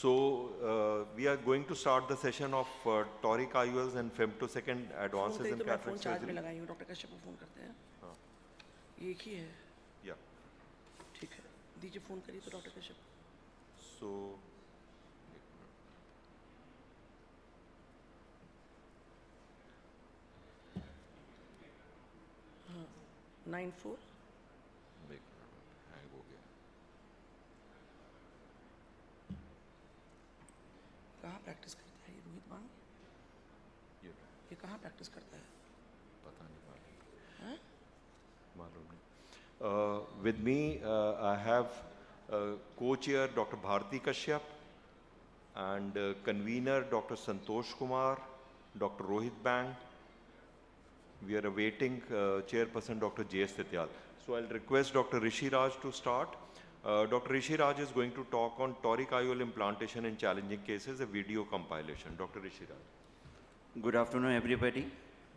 So we are going to start the session of Toric IOLs and Femtosecond advances in cataract surgery. Doctor Kashyap को phone करते हैं ये एक ही है Yeah. ठीक है दीजिए फोन करिए तो डॉक्टर कश्यप So 94 hang हो गया. कहाँ प्रैक्टिस करता है ये रोहित बांग ये कहाँ प्रैक्टिस करता है पता नहीं हैं मालूम नहीं. With me I have co-chair Dr. Bharti Kashyap and convener Dr. Santosh Kumar, Dr. Rohit Bang. We are awaiting chairperson Dr. J.S. Tityal. So I'll request Dr. Rishi Raj to start. Dr. Rishi Raj is going to talk on toric IOL implantation in challenging cases, a video compilation. Dr. Rishi Raj. Good afternoon, everybody.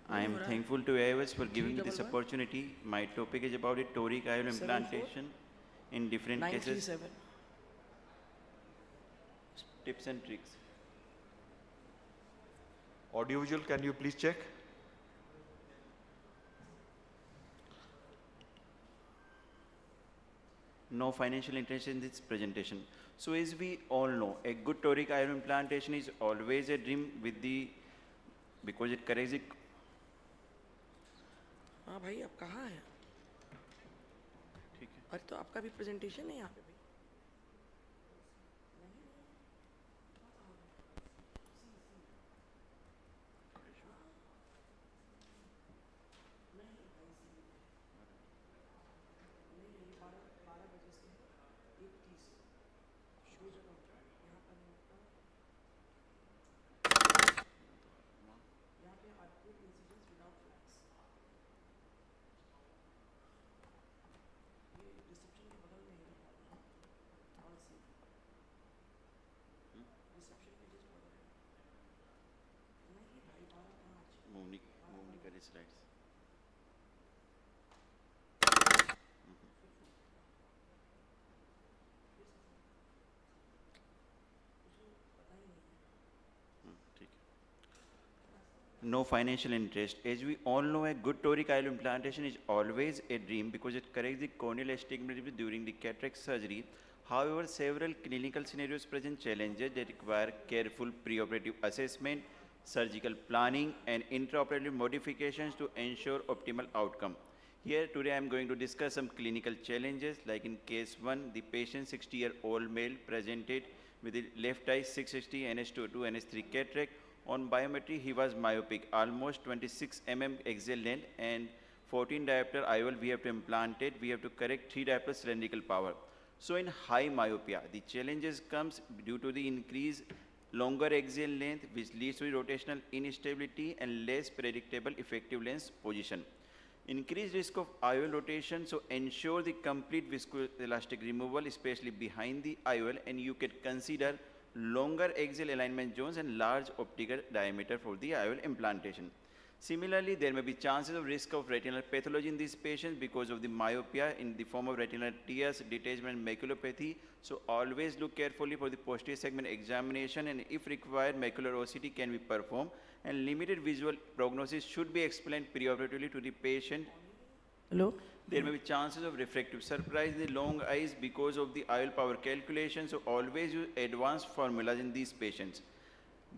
I am thankful to AIOCMTC for giving me this opportunity. My topic is about a toric IOL implantation in different cases. 937 Tips and tricks. Audiovisual, can you please check? No financial interest in this presentation. So as we all know, a good toric IOL implantation is always a dream because it corrects the हाँ भाई आप कहाँ हैं ठीक है. अरे तो आपका भी प्रेजेंटेशन है यहाँ पे भाई slides. No financial interest. As we all know, a good toric IOL implantation is always a dream because it corrects the corneal astigmatism during the cataract surgery. However, several clinical scenarios present challenges that require careful preoperative assessment, surgical planning, and intraoperative modifications to ensure optimal outcome. Here today I am going to discuss some clinical challenges. Like in case 1, the patient 60-year-old male presented with the left eye 660 NH2 NH3 cataract. On biometry he was myopic, almost 26 mm axial length and 14 diopter IOL we have to implant it. We have to correct 3 diopter cylindrical power. So in high myopia, the challenges comes due to the increased longer axial length which leads to rotational instability and less predictable effective lens position. Increased risk of IOL rotation, so ensure the complete viscoelastic removal, especially behind the IOL, and you can consider longer axial alignment zones and large optical diameter for the IOL implantation. Similarly, there may be chances of risk of retinal pathology in these patients because of the myopia in the form of retinal tears, detachment, and maculopathy. So always look carefully for the posterior segment examination, and if required, macular OCT can be performed, and limited visual prognosis should be explained preoperatively to the patient. Hello? There may be chances of refractive surprise in the long eyes because of the IOL power calculation. So always use advanced formulas in these patients.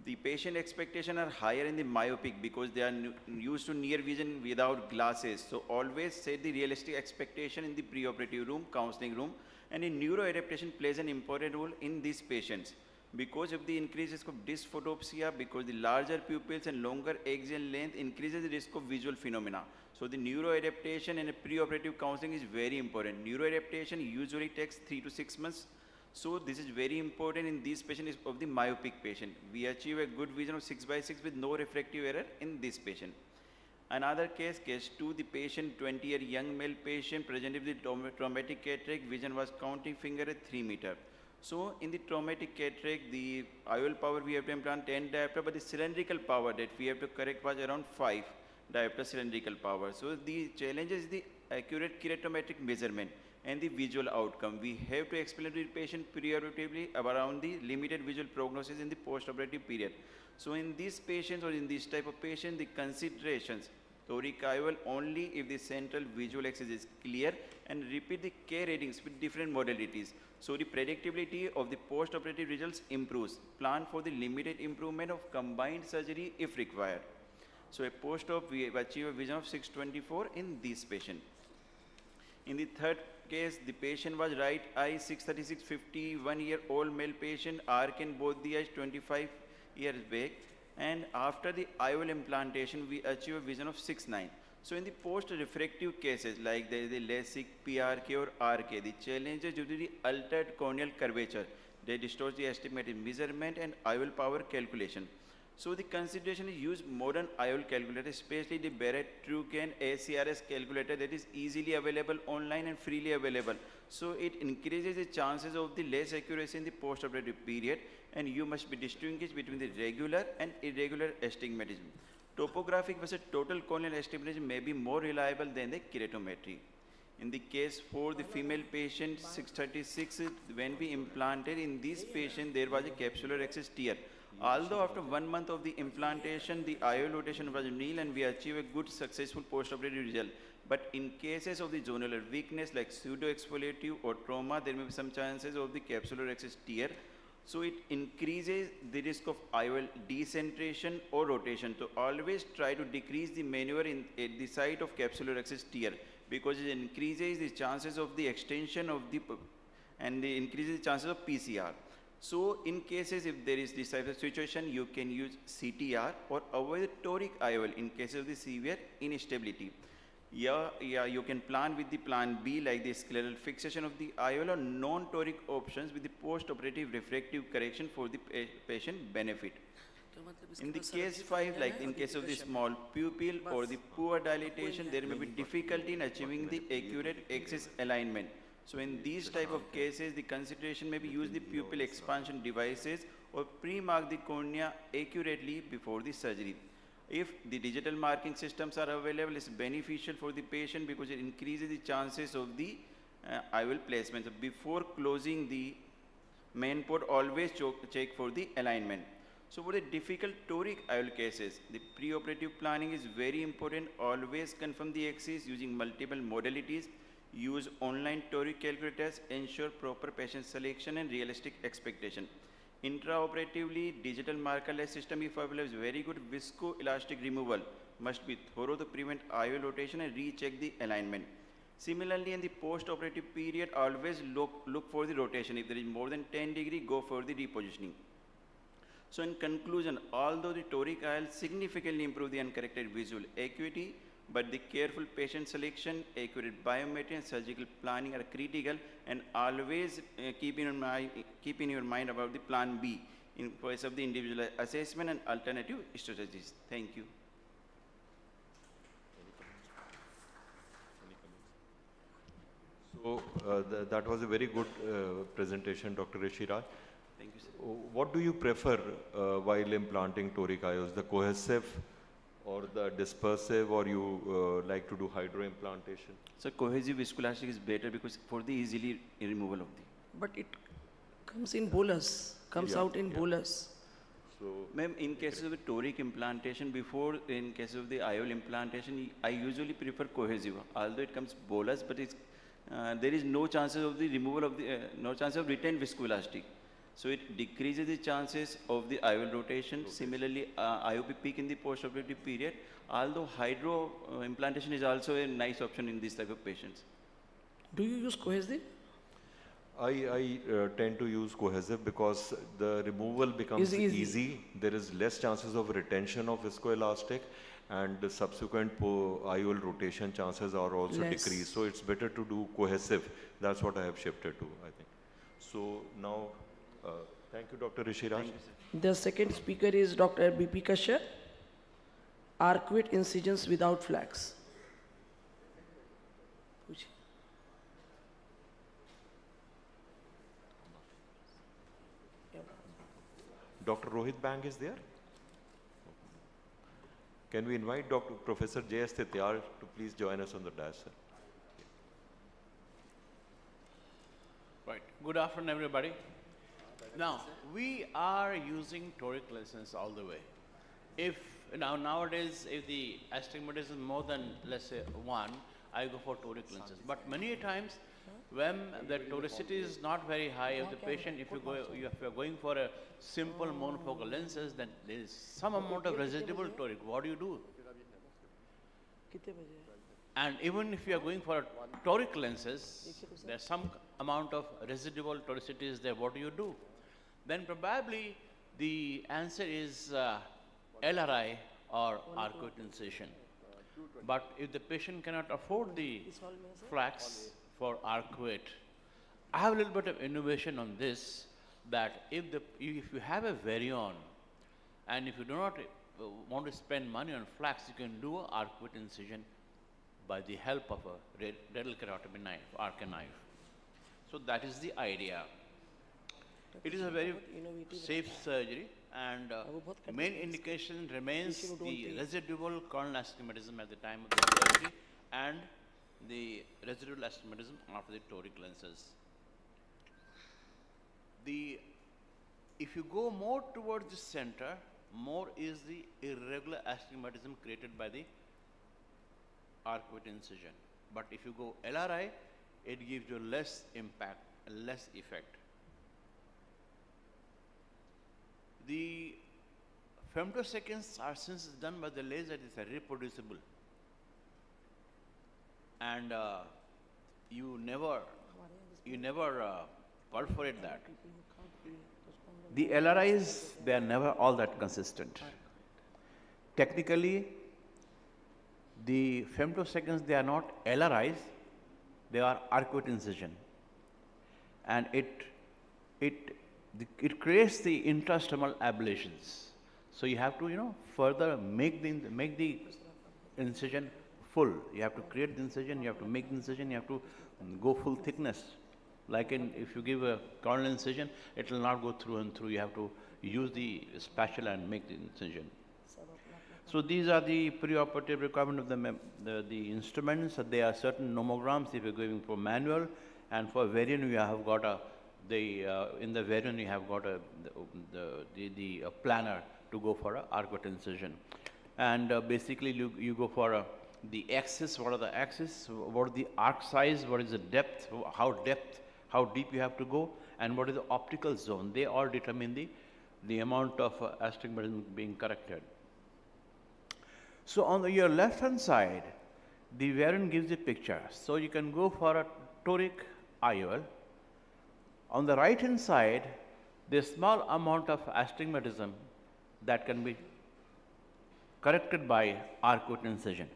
The patient expectations are higher in the myopic because they are used to near vision without glasses. So always set the realistic expectation in the preoperative room, counseling room, and in neuroadaptation plays an important role in these patients. Because of the increased risk of dysphotopsia, because the larger pupils and longer axial length increases the risk of visual phenomena. So the neuroadaptation and preoperative counseling is very important. Neuroadaptation usually takes 3 to 6 months. So this is very important in these patients of the myopic patient. We achieve a good vision of 6/6 with no refractive error in this patient. Another case, case 2, the patient, 20-year young male patient presented with traumatic cataract, vision was counting finger at 3 meters. So in the traumatic cataract, the IOL power we have to implant 10 diopter, but the cylindrical power that we have to correct was around 5 diopter cylindrical power. So the challenge is the accurate keratometric measurement. and the visual outcome. We have to explain to the patient preoperatively around the limited visual prognosis in the post-operative period. So in these patients or in this type of patient, the considerations, toric IOL only if the central visual axis is clear, and repeat the care ratings with different modalities. So the predictability of the post-operative results improves. Plan for the limited improvement of combined surgery if required. So a post-op, we achieve a vision of 624 in this patient. In the third case, the patient was right eye 636, 51-year-old male patient, arc in both the eyes 25 years back, and after the IOL implantation, we achieve a vision of 6.9. So in the post-refractive cases like the LASIK, PRK or RK, the challenge is due to the altered corneal curvature. They distort the estimated measurement and IOL power calculation. So the consideration is use modern IOL calculator, especially the Barrett TrueCan ACRS calculator that is easily available online and freely available. So it increases the chances of the less accuracy in the post-operative period, and you must be distinguished between the regular and irregular astigmatism. Topographic versus total corneal astigmatism may be more reliable than the keratometry. In the case for the female patient 636, when we implanted in this patient, there was a capsular axis tear. Although after 1 month of the implantation, the IOL rotation was nil and we achieved a good successful post-operative result. But in cases of the zonular weakness like pseudo-exfoliative or trauma, there may be some chances of the capsular axis tear. So it increases the risk of IOL decentration or rotation. So always try to decrease the maneuver at the site of capsular axis tear, because it increases the chances of the extension of the and it increases the chances of PCR. So in cases if there is this type of situation, you can use CTR or avoid toric IOL in cases of the severe instability. You can plan with the plan B like the scleral fixation of the IOL or non-toric options with the post-operative refractive correction for the patient benefit. In the case 5, like in case of the small pupil or the poor dilatation, there may be difficulty in achieving the accurate axis alignment. So in these type of cases, the consideration may be use the pupil expansion devices or pre-mark the cornea accurately before the surgery. If the digital marking systems are available, it's beneficial for the patient because it increases the chances of the IOL placement. So before closing the main port, always check for the alignment. So for the difficult toric IOL cases, the preoperative planning is very important. Always confirm the axis using multiple modalities. Use online toric calculators, ensure proper patient selection and realistic expectation. Intraoperatively, digital markerless system, if available, is very good. Viscoelastic removal must be thorough to prevent IOL rotation and recheck the alignment. Similarly, in the post-operative period, always look for the rotation. If there is more than 10 degrees, go for the repositioning. So in conclusion, although the toric IOL significantly improve the uncorrected visual acuity, but the careful patient selection, accurate biometry and surgical planning are critical, and always keep in your mind about the plan B in case of the individual assessment and alternative strategies. Thank you. So that was a very good presentation, Dr. Rishiraj. Thank you, sir. What do you prefer while implanting toric IOLs, the cohesive or the dispersive, or you like to do hydroimplantation? So cohesive viscoelastic is better because for the easily removal of the. But it comes in bolus, out in bolus. So, Ma'am, in cases of the toric implantation, before in case of the IOL implantation, I usually prefer cohesive, although it comes bolus, but it's, there is no chances of the removal of the, no chance of retained viscoelastic. So it decreases the chances of the IOL rotation. Okay. Similarly, IOP peak in the post-operative period, although hydro implantation is also a nice option in this type of patients. Do you use cohesive? I tend to use cohesive because the removal becomes easy. There is less chances of retention of viscoelastic, and the subsequent IOL rotation chances are also decreased. So it's better to do cohesive. That's what I have shifted to, I think. So now, thank you, Dr. Rishiraj. The second speaker is Dr. BP Kashyap. Arcuate incisions without flags. Dr. Rohit Bang is there? Can we invite Professor J.S. Thyal to please join us on the dais, sir? Right. Good afternoon, everybody. Now, we are using toric lenses all the way. If nowadays, if the astigmatism is more than, let's say, 1, I go for toric lenses. But many times, when the toricity is not very high, if the patient, if you're going for a simple monofocal lenses, then there is some amount of residual toric. What do you do? And even if you are going for toric lenses, there's some amount of residual toricity is there. What do you do? Then probably the answer is LRI or arcuate incision. But if the patient cannot afford the flax for arcuate, I have a little bit of innovation on this, that if you have a varion and if you do not want to spend money on flax, you can do an arcuate incision by the help of a dental keratomy knife, arc knife. So that is the idea. It is a very safe surgery, and main indication remains the residual corneal astigmatism at the time of the surgery and the residual astigmatism after the toric lenses. If you go more towards the center, more is the irregular astigmatism created by the arcuate incision. But if you go LRI, it gives you less impact, less effect. The femtoseconds are, since it's done by the laser, it is reproducible. And you never perforate that. The LRIs, they are never all that consistent. Technically, the femtoseconds, they are not LRIs, they are arcuate incision. And it creates the intrastomal ablations. So you have to, further make the incision full. You have to create the incision, you have to make the incision, you have to go full thickness. Like if you give a corneal incision, it will not go through and through. You have to use the spatula and make the incision. So these are the preoperative requirement of the instruments. There are certain nomograms if you're going for manual, and for variant you have got in the variant you have got the planner to go for a arcuate incision. And basically you go for the axis. What are the axis? What is the arc size? What is the depth? How deep you have to go? And what is the optical zone? They all determine the amount of astigmatism being corrected. So on your left hand side, the variant gives the picture. So you can go for a toric IOL. On the right hand side, there's small amount of astigmatism that can be corrected by arcuate incision.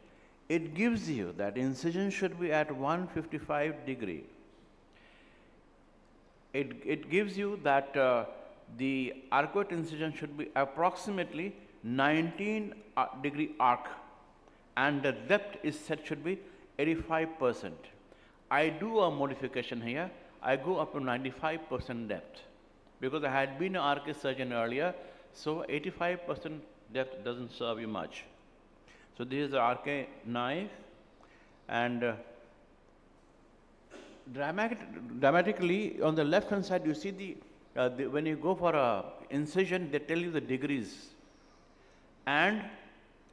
It gives you that incision should be at 155 degree. It gives you that the arcuate incision should be approximately 19 degree arc, and the depth is set should be 85%. I do a modification here. I go up to 95% depth because I had been an arc surgeon earlier, so 85% depth doesn't serve you much. So this is the arc knife, and dramatically on the left hand side you see when you go for a incision, they tell you the degrees. And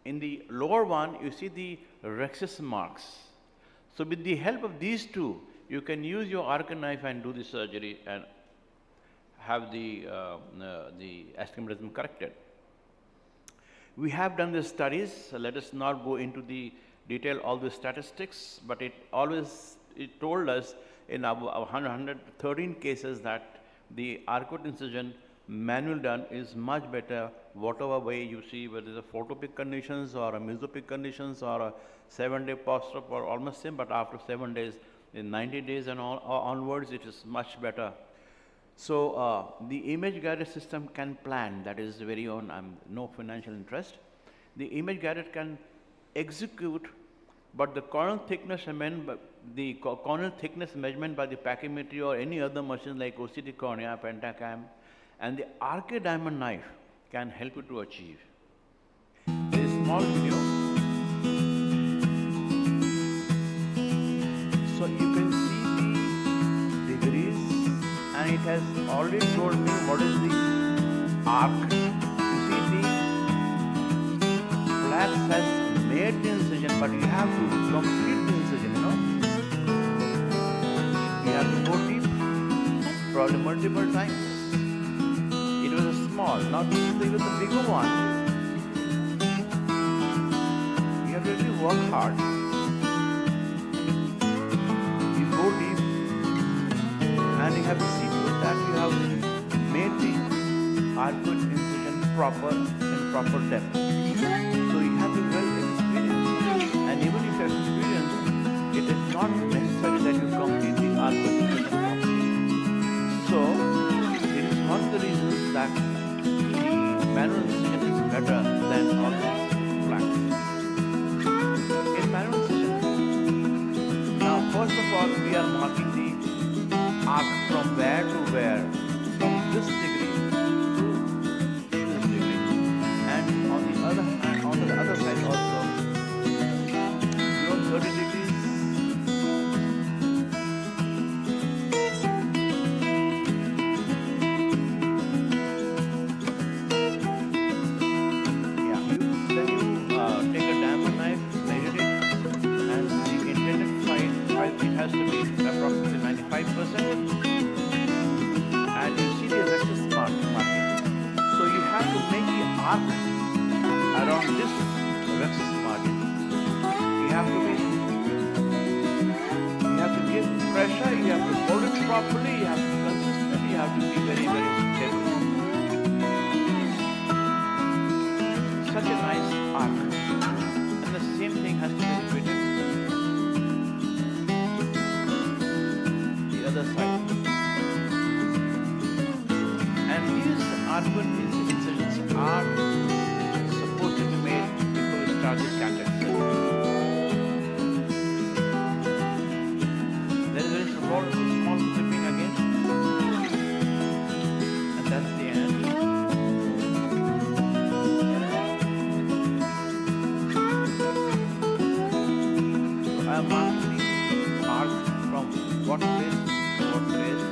in the lower one, you see the rhexis marks. So with the help of these two, you can use your arc knife and do the surgery and have the astigmatism corrected. We have done the studies. So let us not go into the detail all the statistics, but it told us in our 113 cases that the arcuate incision manual done is much better, whatever way you see, whether it's a photopic conditions or a mesopic conditions or a 7-day post-op or almost same, but after 7 days, in 90 days and onwards, it is much better. So the image guided system can plan, that is very own, no financial interest. The image guided can execute, but the corneal thickness measurement by the pachymetry or any other machine like OCT cornea, pentacam, and the arcade diamond knife can help you to achieve. This is a small video. So you can see the degrees and it has already told me what is the arc. You see, the flax has made the incision, but you have to complete the incision, you know. You have to go deep, probably multiple times. It was a small, not even the bigger one. You have to really work hard. You go deep, and you have to see to it that you have made the arcuate incision proper in proper depth. So you have to be well experienced, and even if you are experienced, it is not necessary that you complete the arcuate incision properly. So it is one of the reasons that the manual incision is better than all these flax. In manual incision, now first of all we are marking the arc from where to where, from this degree to this degree, and on the other hand, on the other side also, beyond 30 degrees. Yeah, then you take a diamond knife, measure it, and the intended height it has to be approximately 95%. And you see the rexus marking. So you have to make the arc around this rexus margin. You have to give pressure, you have to hold it properly, you have to be consistent, you have to be very, very stable. Such a nice arc. And the same thing has to be repeated the other side. And these arcuate incisions are supposed to be made before we start the cataract surgery. There is a small clipping again, and that's the end. So I am marking the arc from what place to what place.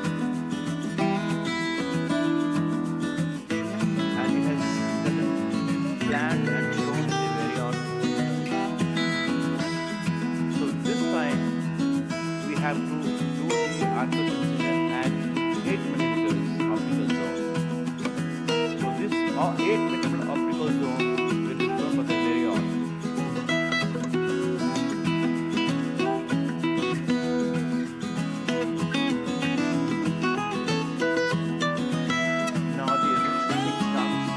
And it has planned and shown in the very on. So this time we have to do the arcuate incision at 8 millimeters optical zone. So this 8 millimeter optical zone will be shown by the very on. Now the stitching starts.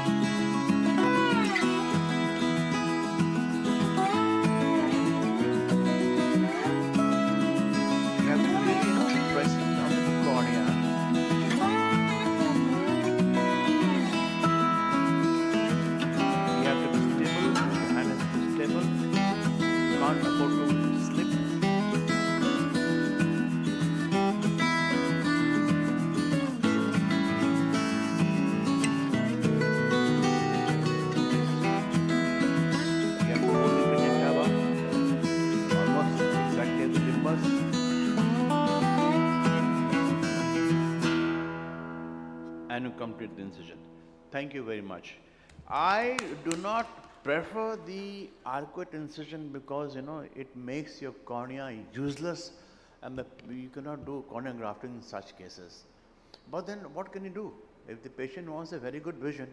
You have to really press it on the cornea. You have to be stable, your hand has to be stable. Can't afford to slip. You have to hold the pinata almost exactly as the limbus. And you complete the incision. Thank you very much. I do not prefer the arcuate incision because, you know, it makes your cornea useless and you cannot do cornea grafting in such cases. But then what can you do? If the patient wants a very good vision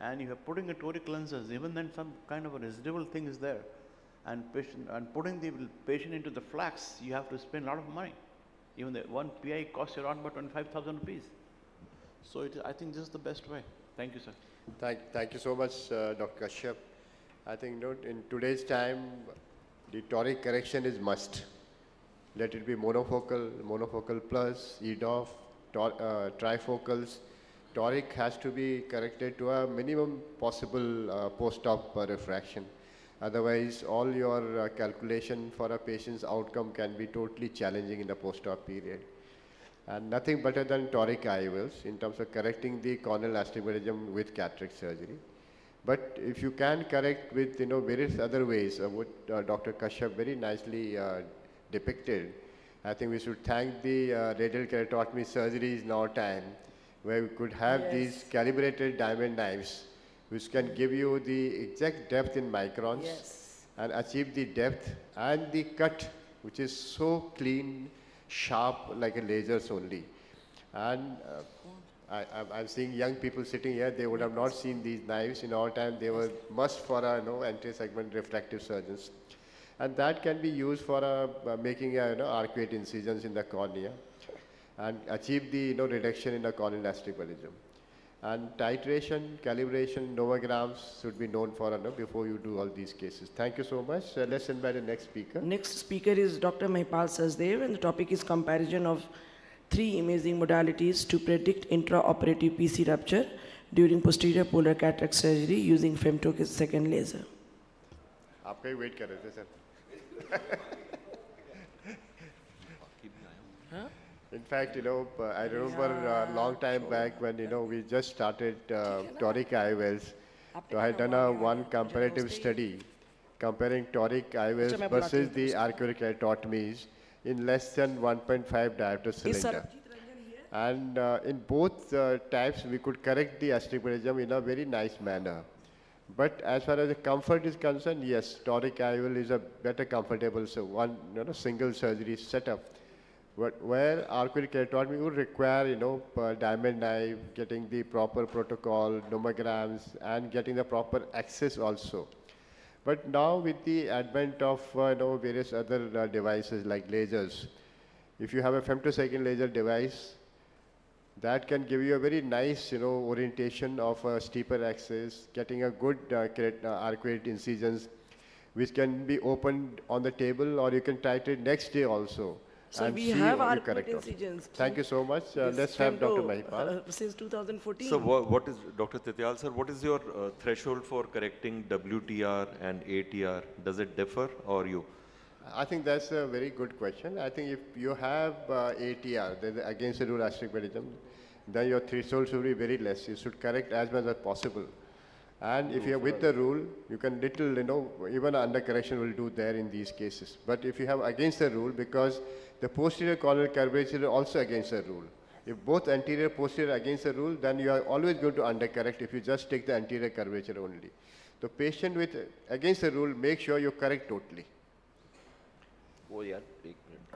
and you are putting a toric lenses, even then some kind of a residual thing is there, and putting the patient into the flax, you have to spend a lot of money. Even the one PI costs around about 25,000 rupees. So I think this is the best way. Thank you, sir. Thank you so much, Dr. Kashyap. I think in today's time, the toric correction is must. Let it be monofocal plus, EDOF, trifocals. Toric has to be corrected to a minimum possible post-op refraction. Otherwise, all your calculation for a patient's outcome can be totally challenging in the post-op period. And nothing better than toric IOLs in terms of correcting the corneal astigmatism with cataract surgery. But if you can correct with various other ways, what Dr. Kashyap very nicely depicted, I think we should thank the radial keratotomy surgeries in our time, where we could have these calibrated diamond knives, which can give you the exact depth in microns and achieve the depth and the cut, which is so clean, sharp, like a lasers only. And I'm seeing young people sitting here, they would have not seen these knives. In our time, they were must for our anti-segment refractive surgeons. And that can be used for making arcuate incisions in the cornea and achieve the reduction in the corneal astigmatism. And titration, calibration, nomograms should be known for before you do all these cases. Thank you so much. Let's invite the next speaker. Next speaker is Dr. Mahipal Sachdev, and the topic is comparison of 3 imaging modalities to predict intraoperative PC rupture during posterior polar cataract surgery using femtosecond laser. आपका ही wait कर रहे थे sir. In fact, I remember a long time back when, we just started Toric IOLs. So I had done one comparative study comparing Toric IOLs versus the arcuate keratotomies in less than 1.5 diameter cylinder. And in both types, we could correct the astigmatism in a very nice manner. But as far as the comfort is concerned, yes, Toric IOL is a better comfortable, so one single surgery setup. But where arcuate keratotomy would require, diamond knife, getting the proper protocol, nomograms, and getting the proper access also. But now with the advent of various other devices like lasers, if you have a femtosecond laser device, that can give you a very nice, orientation of a steeper axis, getting a good arcuate incisions, which can be opened on the table, or you can titrate next day also. So and we see have or you arcuate correct also. incisions. Thank you so much. Let's have Dr. Mahipal. Since 2014. So what is, Dr. Tityal sir, what is your threshold for correcting WTR and ATR? Does it differ or you? I think that's a very good question. I think if you have ATR, against the rule astigmatism, then your threshold should be very less. You should correct as much as possible. And if you are with the rule, you can little, even under correction will do there in these cases. But if you have against the rule, because the posterior corneal curvature is also against the rule. If both anterior posterior against the rule, then you are always going to undercorrect if you just take the anterior curvature only. The patient with against the rule, make sure you correct totally. Oh yeah,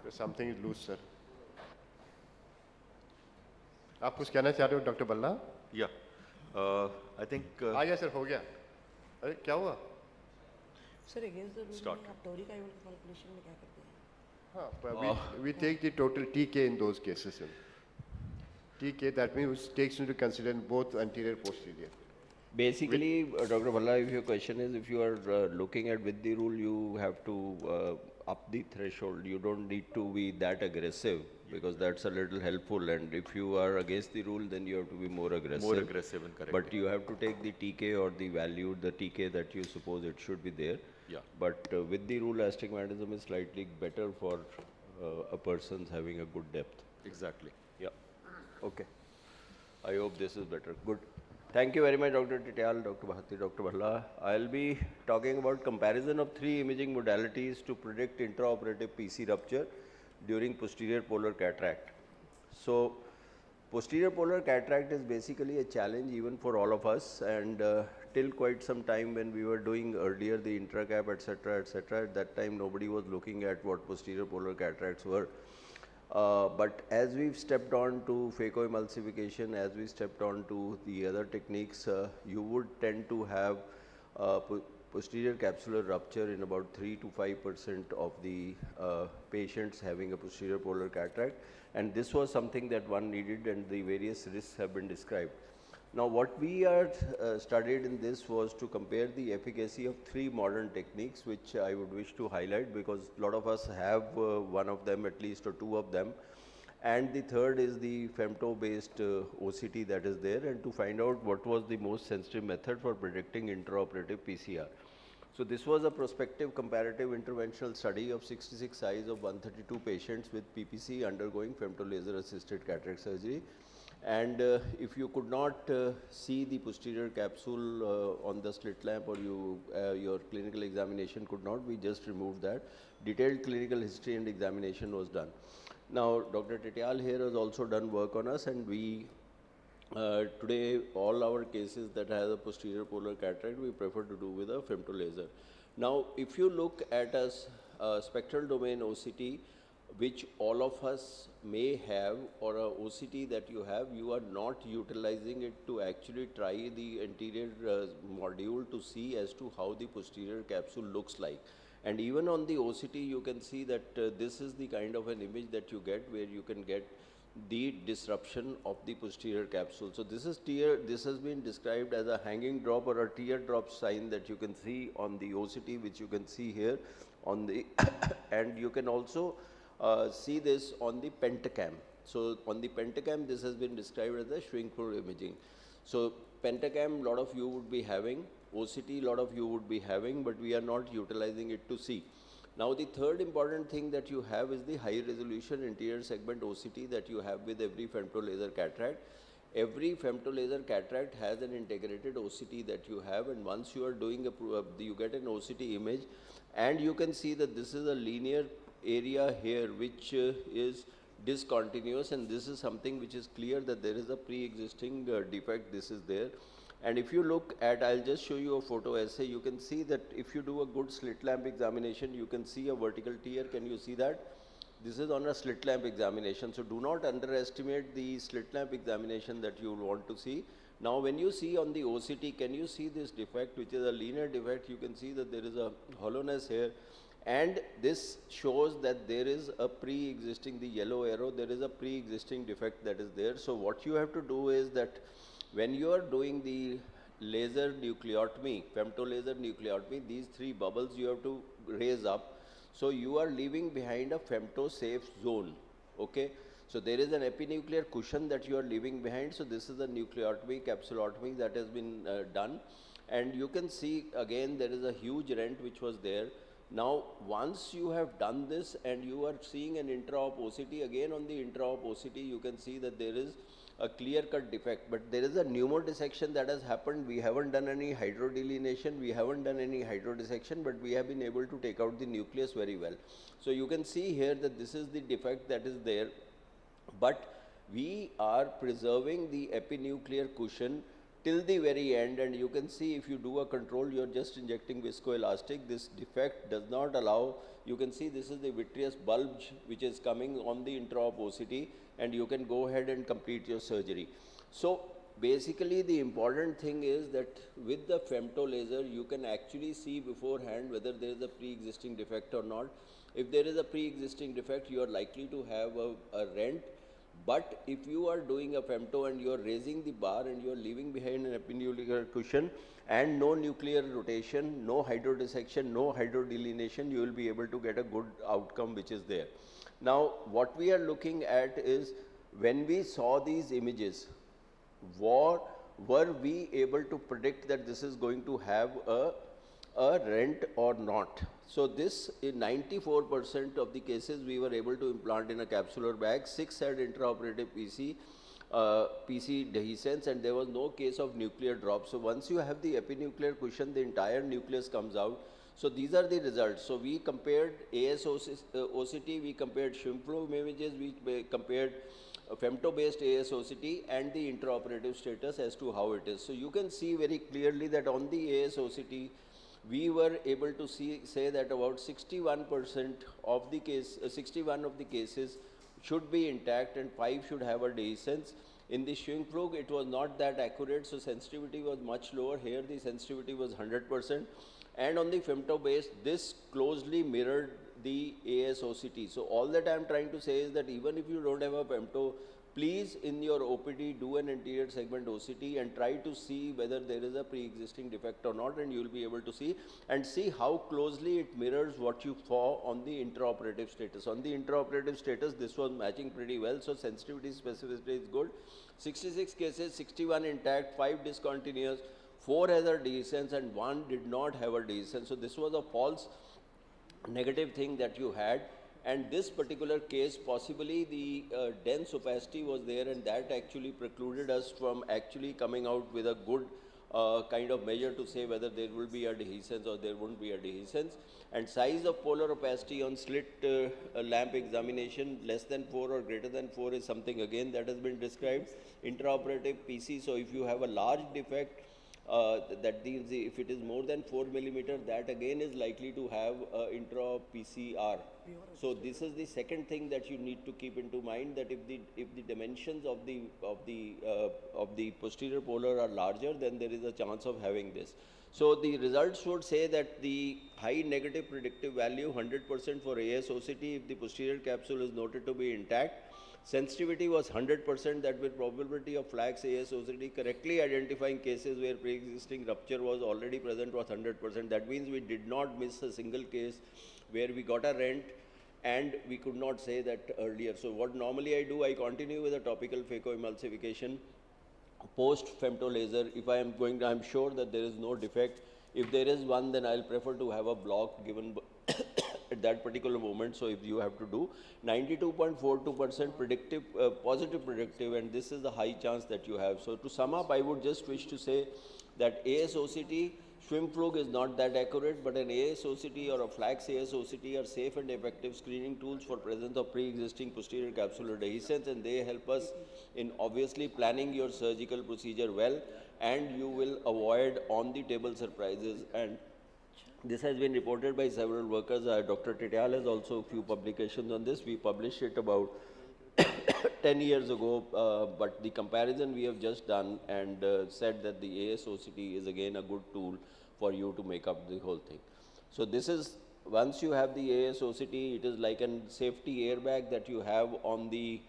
Something is loose, sir. आप कुछ कहना चाह रहे हो doctor बल्ला? Yeah, I think. आ गया sir, हो गया. अरे क्या हुआ? Sir, against the rule, Start. आप toric IOL calculation में क्या करते हैं? हाँ, we take the total TK in those cases. Sir. TK, that means takes into consideration both anterior posterior. basically, Dr. Bhalla, if your question is if you are looking at with the rule, you have to up the threshold. You don't need to be that aggressive because that's a little helpful. And if you are against the rule, then you have to be more aggressive. More aggressive and correct. But you have to take the TK or the value, the TK that you suppose it should be there. Yeah. But with the rule, astigmatism is slightly better for a person's having a good depth. Exactly. Yeah. Okay. I hope this is better. Good. Thank you very much, Dr. Tityal, Dr. Bhatti, Dr. Bhalla. I'll be talking about comparison of 3 imaging modalities to predict intraoperative PC rupture during posterior polar cataract. So, posterior polar cataract is basically a challenge even for all of us, and till quite some time when we were doing earlier the intracap, etc., at that time nobody was looking at what posterior polar cataracts were. But as we've stepped on to phacoemulsification, as we stepped on to the other techniques, you would tend to have posterior capsular rupture in about 3 to 5% of the patients having a posterior polar cataract, and this was something that one needed, and the various risks have been described. Now, what we are studied in this was to compare the efficacy of 3 modern techniques, which I would wish to highlight because a lot of us have one of them at least or 2 of them. And the third is the femto-based OCT that is there, and to find out what was the most sensitive method for predicting intraoperative PCR. So, this was a prospective comparative interventional study of 66 eyes of 132 patients with PPC undergoing femtolaser assisted cataract surgery. And if you could not see the posterior capsule on the slit lamp, or your clinical examination could not, we just removed that. Detailed clinical history and examination was done. Now, Dr. Titial here has also done work on us, and we today all our cases that have a posterior polar cataract, we prefer to do with a femto laser. Now, if you look at a spectral domain OCT, which all of us may have, or a OCT that you have, you are not utilizing it to actually try the anterior module to see as to how the posterior capsule looks like. And even on the OCT, you can see that this is the kind of an image that you get, where you can get the disruption of the posterior capsule. So this is this has been described as a hanging drop or a teardrop sign that you can see on the OCT, which you can see here on the and you can also see this on the pentacam. So on the pentacam, this has been described as a shrink through imaging. So pentacam, lot of you would be having, OCT, lot of you would be having, but we are not utilizing it to see. Now, the third important thing that you have is the high resolution anterior segment OCT that you have with every femtolaser cataract. Every femtolaser cataract has an integrated OCT that you have, and once you are doing you get an OCT image, and you can see that this is a linear area here which is discontinuous, and this is something which is clear that there is a pre-existing defect. This is there. And if you look at, I'll just show you a photo essay, you can see that if you do a good slit lamp examination, you can see a vertical tear. Can you see that? This is on a slit lamp examination. So do not underestimate the slit lamp examination that you want to see. Now, when you see on the OCT, can you see this defect, which is a linear defect? You can see that there is a hollowness here. And this shows that there is a pre-existing, the yellow arrow, there is a pre-existing defect that is there. So what you have to do is that when you are doing the laser nucleotomy, femtolaser nucleotomy, these three bubbles you have to raise up. So you are leaving behind a femto-safe zone, okay? So there is an epinuclear cushion that you are leaving behind. So this is a nucleotomy, capsulotomy that has been done. And you can see again there is a huge rent which was there. Now, once you have done this and you are seeing an intra-op OCT, again on the intra-op OCT, you can see that there is a clear-cut defect, but there is a pneumodissection that has happened. We haven't done any hydrodelineation, we haven't done any hydrodissection, but we have been able to take out the nucleus very well. So you can see here that this is the defect that is there, but we are preserving the epinuclear cushion till the very end, and you can see if you do a control, you are just injecting viscoelastic. This defect does not allow, you can see this is the vitreous bulge which is coming on the intra-op OCT, and you can go ahead and complete your surgery. So basically the important thing is that with the femto laser, you can actually see beforehand whether there is a pre-existing defect or not. If there is a pre-existing defect, you are likely to have a rent. But if you are doing a femto and you are raising the bar and you are leaving behind an epinuclear cushion and no nuclear rotation, no hydrodissection, no hydrodelineation, you will be able to get a good outcome which is there. Now, what we are looking at is when we saw these images, were we able to predict that this is going to have a rent or not? So this, in 94% of the cases, we were able to implant in a capsular bag. 6 had intraoperative PC dehiscence, and there was no case of nuclear drop. So once you have the epinuclear cushion, the entire nucleus comes out. So these are the results. So we compared ASOCT, we compared Schwimpflug images, we compared femto-based ASOCT and the intraoperative status as to how it is. So you can see very clearly that on the ASOCT, we were able to say that about 61% of the case, 61 of the cases should be intact and 5 should have a dehiscence. In the Schwimpflug, it was not that accurate, so sensitivity was much lower. Here the sensitivity was 100%. And on the femto-based, this closely mirrored the ASOCT. So all that I am trying to say is that even if you don't have a femto, please in your OPD do an anterior segment OCT and try to see whether there is a pre-existing defect or not, and you will be able to see how closely it mirrors what you saw on the intraoperative status. On the intraoperative status, this was matching pretty well, so sensitivity specificity is good. 66 cases, 61 intact, 5 discontinuous, 4 has a dehiscence and 1 did not have a dehiscence. So this was a false negative thing that you had. And this particular case, possibly the dense opacity was there, and that actually precluded us from actually coming out with a good kind of measure to say whether there will be adhesions or there won't be adhesions. And size of polar opacity on slit lamp examination, less than 4 or greater than 4 is something again that has been described. Intraoperative PC, so if you have a large defect, if it is more than 4 millimeter, that again is likely to have intra PCR. So this is the second thing that you need to keep into mind, that if the dimensions of the posterior polar are larger, then there is a chance of having this. So the results would say that the high negative predictive value, 100% for ASOCT if the posterior capsule is noted to be intact. Sensitivity was 100%, that with probability of flax ASOCT correctly identifying cases where pre-existing rupture was already present was 100%. That means we did not miss a single case where we got a rent and we could not say that earlier. So what normally I do, I continue with a topical phacoemulsification post femto laser. If I am going, I am sure that there is no defect. If there is one, then I'll prefer to have a block given at that particular moment. So if you have to do 92.42% predictive, positive predictive, and this is the high chance that you have. So to sum up, I would just wish to say that ASOCT, Schwimm-Flug is not that accurate, but an ASOCT or a flax ASOCT are safe and effective screening tools for presence of pre-existing posterior capsular dehiscence, and they help us in obviously planning your surgical procedure well, and you will avoid on-the-table surprises. And this has been reported by several workers. Dr. Titial has also a few publications on this. We published it about 10 years ago, but the comparison we have just done and said that the ASOCT is again a good tool for you to make up the whole thing. So this is, once you have the ASOCT, it is like a safety airbag that you have on the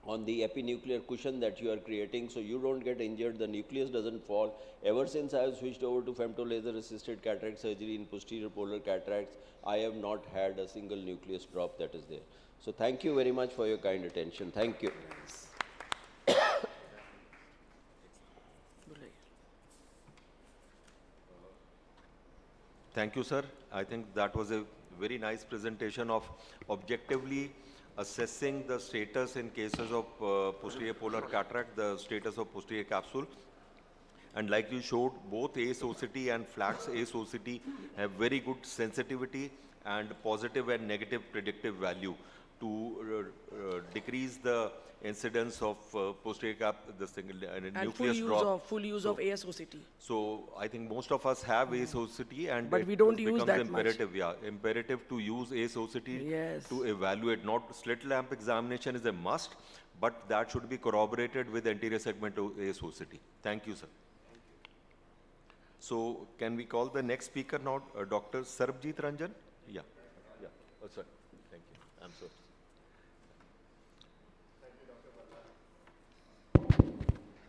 epinuclear cushion that you are creating, so you don't get injured, the nucleus doesn't fall. Ever since I have switched over to femtolaser assisted cataract surgery in posterior polar cataracts, I have not had a single nucleus drop that is there. So thank you very much for your kind attention. Thank you. Thank you, sir. I think that was a very nice presentation of objectively assessing the status in cases of posterior polar cataract, the status of posterior capsule. And like you showed, both ASOCT and flax ASOCT have very good sensitivity and positive and negative predictive value to decrease the incidence of posterior cap, nucleus drop. Full use of ASOCT. So I think most of us have ASOCT, and but we don't use that imperative, much. Yeah, imperative to use ASOCT Yes. to evaluate. Not slit lamp examination is a must, but that should be corroborated with anterior segment ASOCT. Thank you, sir. So can we call the next speaker now, Dr. Sarbjeet Ranjan? Yeah. Oh, sorry. Thank you. I'm sorry.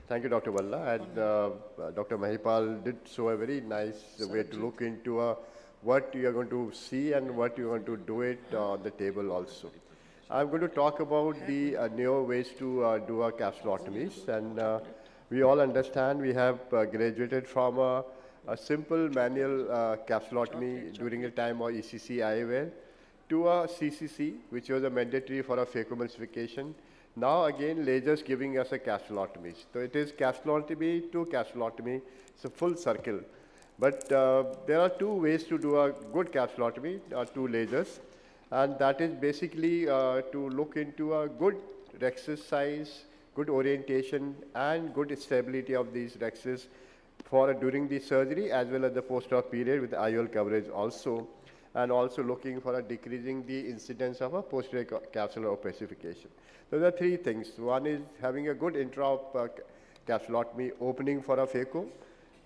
Thank you, Dr. Valla. And Dr. Mahipal did show a very nice way to look into what you are going to see and what you are going to do it on the table also. I'm going to talk about the newer ways to do our capsulotomies. And we all understand we have graduated from a simple manual capsulotomy during the time of ECC IOL to a CCC, which was a mandatory for a phacoemulsification. Now again, lasers giving us a capsulotomy. So it is capsulotomy to capsulotomy. It's a full circle. But there are two ways to do a good capsulotomy, two lasers. And that is basically to look into a good rhexis size, good orientation, and good stability of these rhexis for during the surgery as well as the post-op period with IOL coverage also. And also looking for decreasing the incidence of a posterior capsular opacification. Those are three things. One is having a good intra-op capsulotomy opening for a phaco,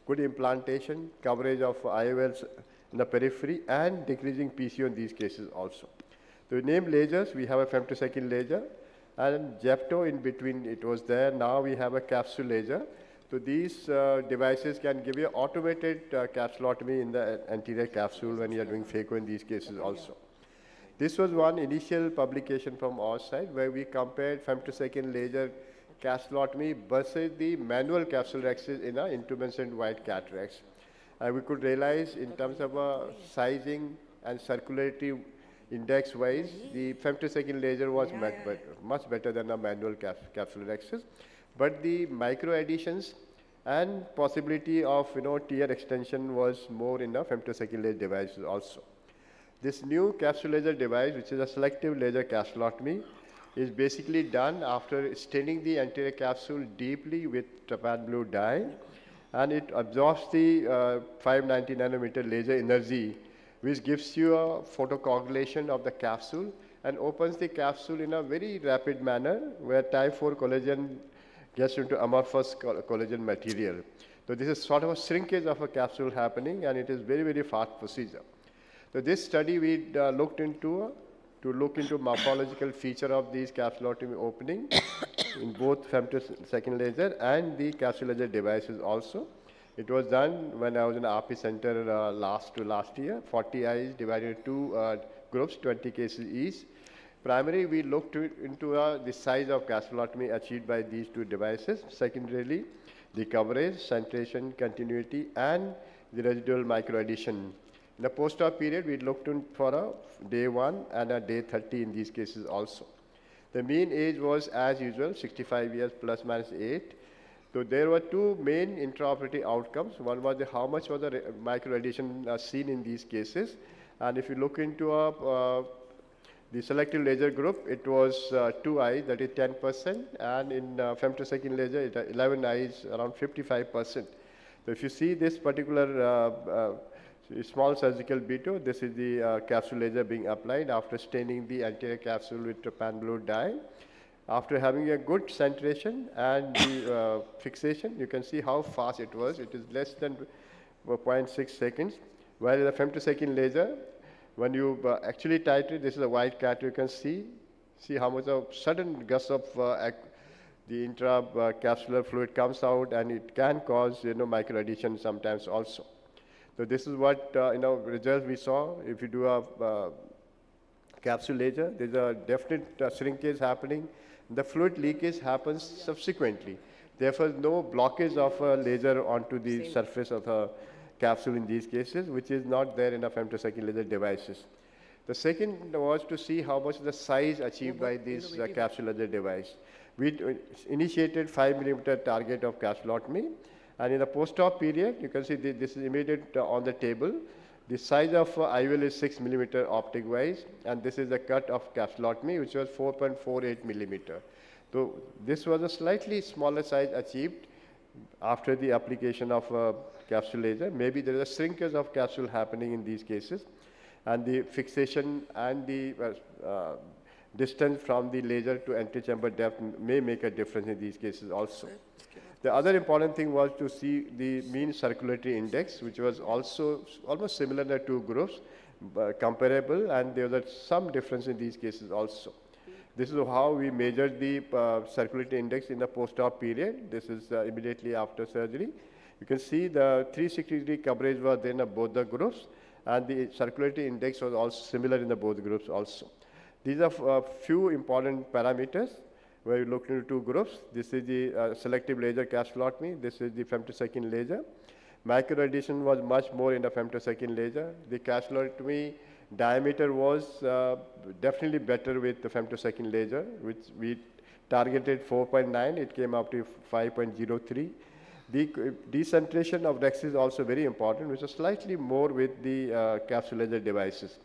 good implantation, coverage of IOLs in the periphery, and decreasing PCO in these cases also. So we name lasers, we have a femtosecond laser, and Jepto in between it was there. Now we have a capsule laser. So these devices can give you automated capsulotomy in the anterior capsule when you are doing phaco in these cases also. This was one initial publication from our side where we compared femtosecond laser capsulotomy versus the manual capsule rhexis in our intumescent white cataracts. And we could realize in terms of sizing and circularity index-wise, the femtosecond laser was much better than the manual capsular access. But the micro additions and possibility of tear extension was more in the femtosecond laser devices also. This new capsule laser device, which is a selective laser capsulotomy, is basically done after staining the anterior capsule deeply with trypan blue dye, and it absorbs the 590 nanometer laser energy, which gives you a photocoagulation of the capsule and opens the capsule in a very rapid manner where type 4 collagen gets into amorphous collagen material. So this is sort of a shrinkage of a capsule happening, and it is very, very fast procedure. So this study we looked into to look into morphological feature of these capsulotomy opening in both femtosecond laser and the capsule laser devices also. It was done when I was in the RP center last year, 40 eyes divided into 2 groups, 20 cases each. Primarily, we looked into the size of capsulotomy achieved by these 2 devices. Secondarily, the coverage, centration, continuity, and the residual micro addition. In the post-op period, we looked for a day 1 and a day 30 in these cases also. The mean age was, as usual, 65 years plus minus 8. So there were 2 main intraoperative outcomes. One was how much was the micro addition seen in these cases. And if you look into the selective laser group, it was 2 eyes, that is 10%, and in femtosecond laser, it 11 eyes, around 55%. So if you see this particular small surgical beto, this is the capsule laser being applied after staining the anterior capsule with trypan blue dye. After having a good centration and the fixation, you can see how fast it was. It is less than 0.6 seconds. While the femtosecond laser, when you actually titrate, this is a white cat, you can see how much of sudden gust of the intracapsular fluid comes out, and it can cause micro addition sometimes also. So this is what results we saw. If you do a capsule laser, there's a definite shrinkage happening. The fluid leakage happens subsequently. Therefore, no blockage of a laser onto the surface of the capsule in these cases, which is not there in the femtosecond laser devices. The second was to see how much the size achieved by this capsule laser device. We initiated 5 millimeter target of capsulotomy, and in the post-op period, you can see this is immediate on the table. The size of IOL is 6 millimeter optic wise, and this is the cut of capsulotomy, which was 4.48 millimeter. So this was a slightly smaller size achieved after the application of capsule laser. Maybe there is a shrinkage of capsule happening in these cases, and the fixation and the distance from the laser to antechamber depth may make a difference in these cases also. The other important thing was to see the mean circulatory index, which was also almost similar in the 2 groups, comparable, and there was some difference in these cases also. This is how we measured the circulatory index in the post-op period. This is immediately after surgery. You can see the 360-degree coverage was there in both the groups, and the circulatory index was also similar in the both groups also. These are a few important parameters where you looked into 2 groups. This is the selective laser capsulotomy. This is the femtosecond laser. Micro addition was much more in the femtosecond laser. The capsulotomy diameter was definitely better with the femtosecond laser, which we targeted 4.9. It came up to 5.03. The decentration of Rex is also very important, which is slightly more with the capsule laser devices.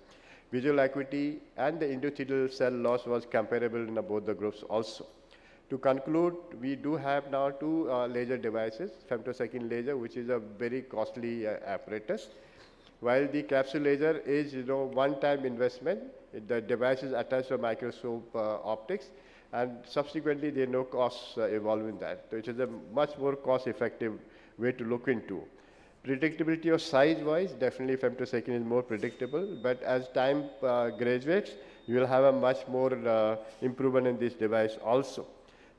Visual acuity and the endothelial cell loss was comparable in both the groups also. To conclude, we do have now 2 laser devices, femtosecond laser, which is a very costly apparatus. While the capsule laser is one-time investment, the device is attached to a microscope optics, and subsequently there are no costs involved in that. So it is a much more cost-effective way to look into. Predictability of size-wise, definitely femtosecond is more predictable, but as time graduates, you will have a much more improvement in this device also.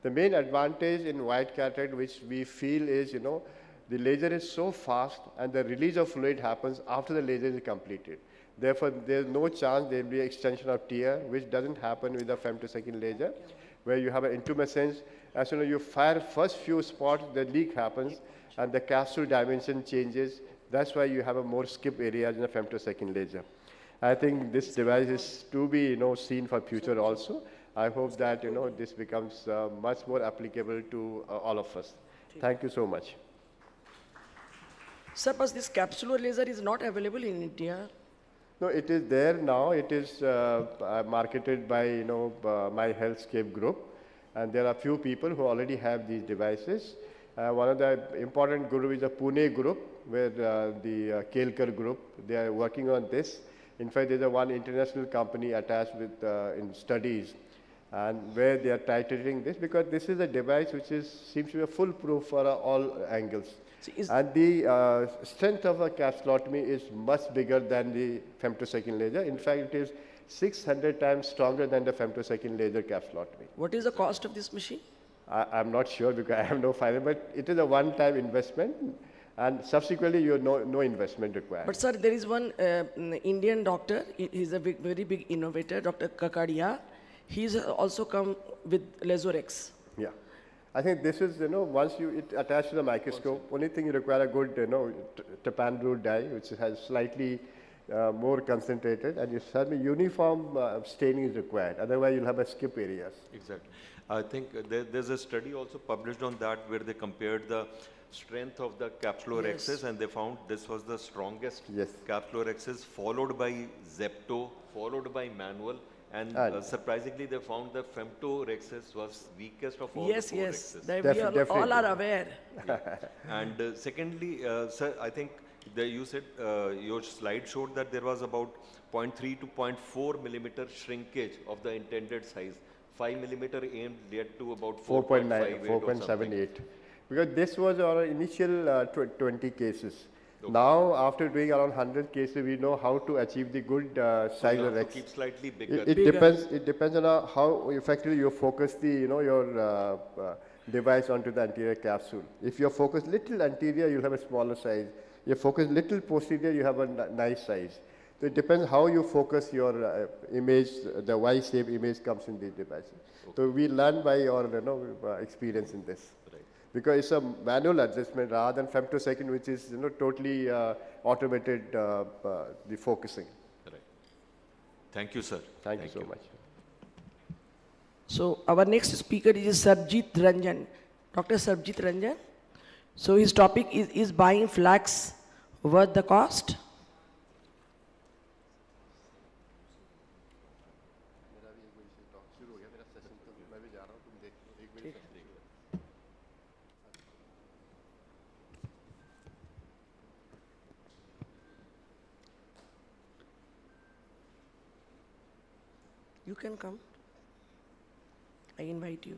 The main advantage in white cataract, which we feel is, the laser is so fast and the release of fluid happens after the laser is completed. Therefore, there is no chance there will be extension of tear, which doesn't happen with the femtosecond laser, where you have an intumescence. As soon as you fire first few spots, the leak happens, and the capsule dimension changes. That's why you have a more skip areas in the femtosecond laser. I think this device is to be, seen for future also. I hope that, this becomes much more applicable to all of us. Thank you so much. Sir, but this capsular laser is not available in India. No, it is there now. It is marketed by, My Healthscape group. And there are few people who already have these devices. One of the important group is the Pune group, where the Kelkar group, they are working on this. In fact, there's one international company attached with in studies, and where they are titrating this, because this is a device which seems to be foolproof for all angles. And the strength of a capsulotomy is much bigger than the femtosecond laser. In fact, it is 600 times stronger than the femtosecond laser capsulotomy. What is the cost of this machine? I'm not sure because I have no finance, but it is a one-time investment, and subsequently you have no investment required. But sir, there is one Indian doctor, he's a very big innovator, Dr. Kakadia. He's also come with Laserex. Yeah. I think this is, once it attached to the microscope, only thing you require a good, tapan dye, which has slightly more concentrated, and you certainly uniform staining is required. Otherwise, you'll have a skip areas. Exactly. I think there's a study also published on that where they compared the strength of the capsular access, and they found this was the strongest capsular access, followed by Zepto, followed by manual, and surprisingly they found the femtorexis was weakest of all the four rexes. We all are aware. And secondly, sir, I think you said your slide showed that there was about 0.3 to 0.4 millimeter shrinkage of the intended size. 5 millimeter aimed led to about 4.9, 4.78. Because this was our initial 20 cases. Okay. Now, after doing around 100 cases, we know how to achieve the good size of X. Keep slightly bigger. It depends on how effectively you focus the, your device onto the anterior capsule. If you focus little anterior, you'll have a smaller size. If you focus little posterior, you have a nice size. So it depends how you focus your image, the Y-shape image comes in these devices. Okay. So we learn by our experience in this. Right. Because it's a manual adjustment rather than femtosecond, which is totally automated the focusing. Right. Thank you, sir. Thank you so much. So our next speaker is Sarjeet Ranjan, Dr. Sarjeet Ranjan. So his topic is buying flax worth the cost? You can come. I invite you.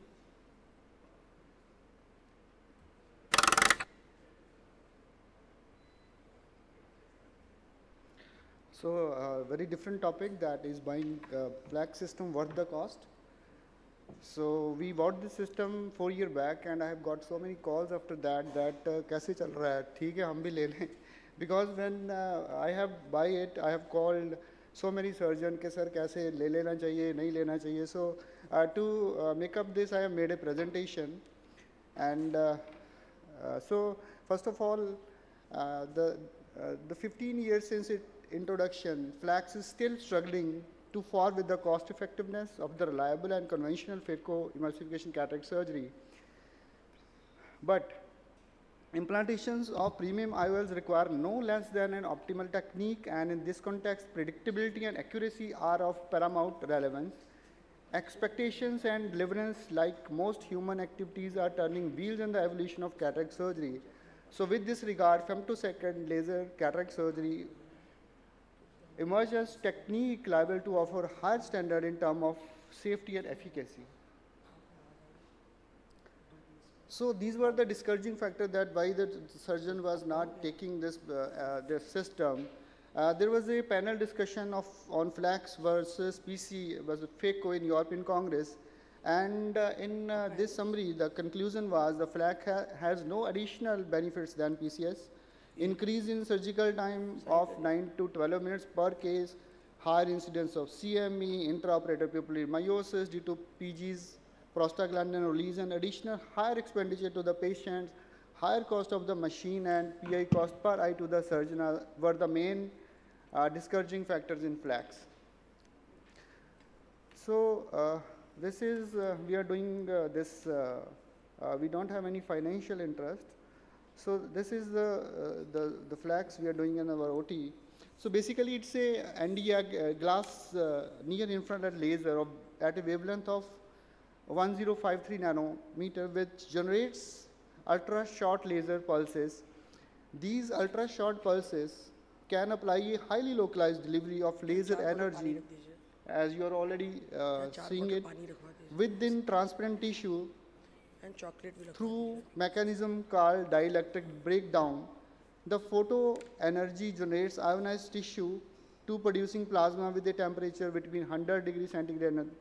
So, very different topic, that is buying flax system worth the cost. So, we bought this system 4 years back, and I have got so many calls after that kaise chal raha hai, theek hai, hum bhi le lein. Because when I have buy it, I have called so many surgeons ke sir kaise le lena chahiye, nahi lena chahiye. So, to make up this, I have made a presentation. And so, first of all, the 15 years since its introduction, flax is still struggling to fall with the cost effectiveness of the reliable and conventional phaco-emulsification cataract surgery. But implantations of premium IOLs require no less than an optimal technique, and in this context, predictability and accuracy are of paramount relevance. Expectations and deliverance, like most human activities, are turning wheels in the evolution of cataract surgery. So with this regard, femtosecond laser cataract surgery emerged as technique liable to offer higher standard in terms of safety and efficacy. So these were the discouraging factors that why the surgeon was not taking this system. There was a panel discussion on flax versus PC versus phaco in European Congress, and in this summary, the conclusion was the flax has no additional benefits than PCS. Increase in surgical time of 9 to 12 minutes per case, higher incidence of CME, intraoperative pupillary miosis due to PG's prostaglandin release, and additional higher expenditure to the patients, higher cost of the machine, and PI cost per eye to the surgeon were the main discouraging factors in flax. So this is, we are doing this, we don't have any financial interest. So this is the flax we are doing in our OT. So basically it's a NDI glass near infrared laser at a wavelength of 1053 nanometer, which generates ultra short laser pulses. These ultra short pulses can apply a highly localized delivery of laser energy, as you are already seeing it, within transparent tissue through mechanism called dielectric breakdown. The photo energy generates ionized tissue to producing plasma with a temperature between 100 degrees centigrade and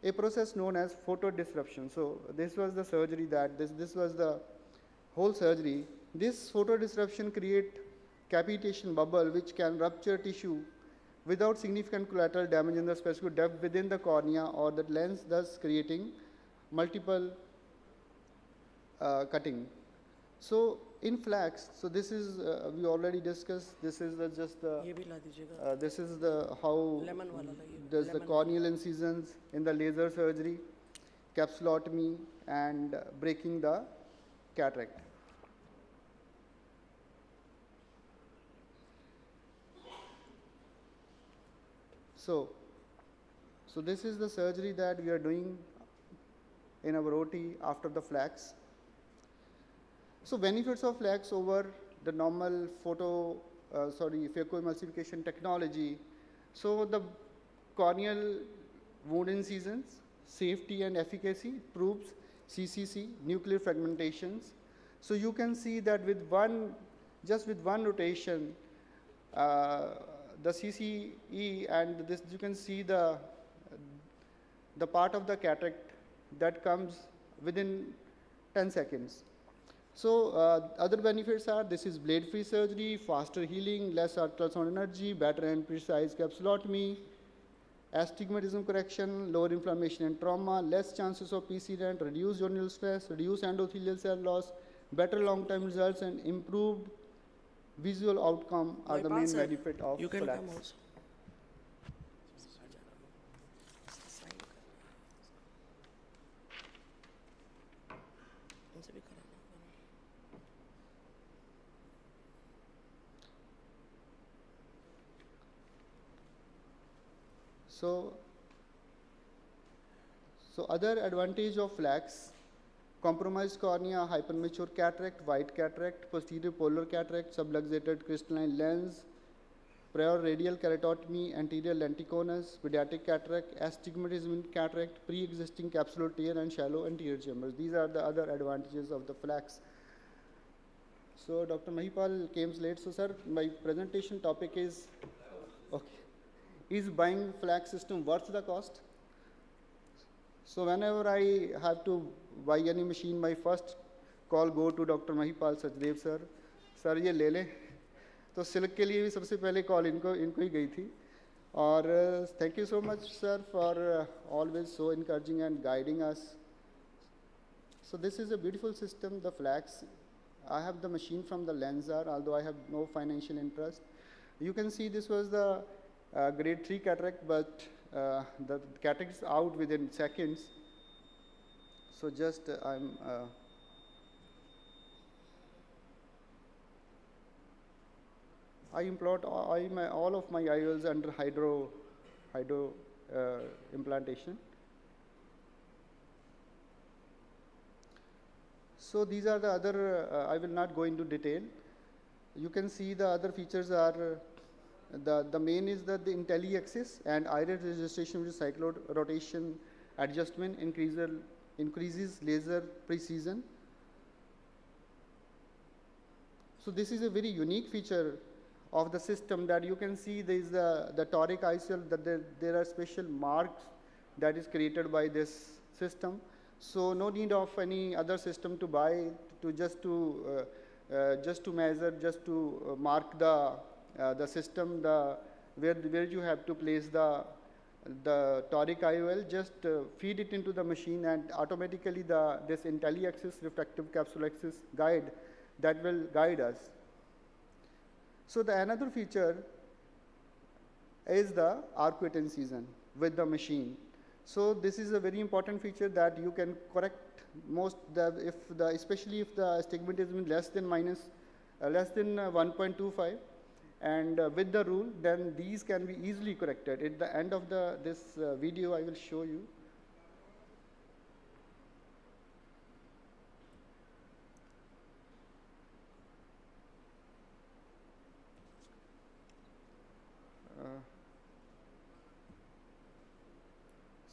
a process known as photodisruption. So this was the surgery that, this was the whole surgery. This photodisruption create capitation bubble which can rupture tissue without significant collateral damage in the specific depth within the cornea or the lens, thus creating multiple cutting. So in flax, so this is, we already discussed, this is just the, this is the how does the corneal incisions in the laser surgery, capsulotomy and breaking the cataract. So this is the surgery that we are doing in our OT after the flax. So benefits of flax over the normal phacoemulsification technology. So the corneal wound incisions, safety and efficacy, proves CCC, nuclear fragmentations. So you can see that with just with one rotation, the CCE and this, you can see the part of the cataract that comes within 10 seconds. So other benefits are, this is blade-free surgery, faster healing, less ultrasound energy, better and precise capsulotomy, astigmatism correction, lower inflammation and trauma, less chances of PC rent, reduced journal stress, reduced endothelial cell loss, better long-term results, and improved visual outcome are the main benefit of flax. So other advantage of flax: compromised cornea, hypermature cataract, white cataract, posterior polar cataract, subluxated crystalline lens, prior radial keratotomy, anterior lenticonus, pediatric cataract, astigmatism in cataract, pre-existing capsular tear, and shallow anterior chambers. These are the other advantages of the flax. So Dr. Mahipal came late. So sir, my presentation topic is, is buying flax system worth the cost? So whenever I have to buy any machine, my first call go to Dr. Mahipal Sachdev sir. Sir ये ले ले. तो silk के लिए भी सबसे पहले call इनको ही गई थी. और thank you so much sir for always so encouraging and guiding us. So this is a beautiful system, the flax. I have the machine from the Lensar, although I have no financial interest. You can see this was the grade 3 cataract, but the cataract is out within seconds. So just I implant all of my IOLs under hydro implantation. So these are the other, I will not go into detail. You can see the other features are, the main is that the IntelliAxis and iris registration with cyclode rotation adjustment increases laser precision. So this is a very unique feature of the system, that you can see there is the Toric IOL, that there are special marks that is created by this system. So no need of any other system to buy, to just to measure, just to mark the system, where you have to place the Toric IOL. Just feed it into the machine, and automatically this IntelliAxis refractive capsule axis guide that will guide us. So the another feature is the arcuate incision with the machine. So this is a very important feature that you can correct especially if the astigmatism is less than 1.25, and with the rule, then these can be easily corrected. At the end of this video, I will show you.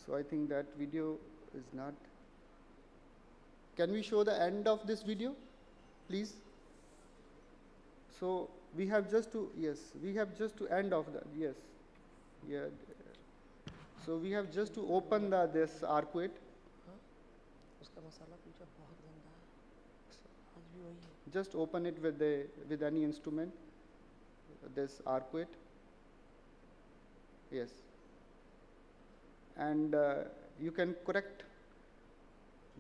So I think that video is not. Can we show the end of this video, please? So we have just to, yes, we have just to end of the, yes. Yeah. So we have just to open this arcuate. Just open it with any instrument, this arcuate. Yes. And you can correct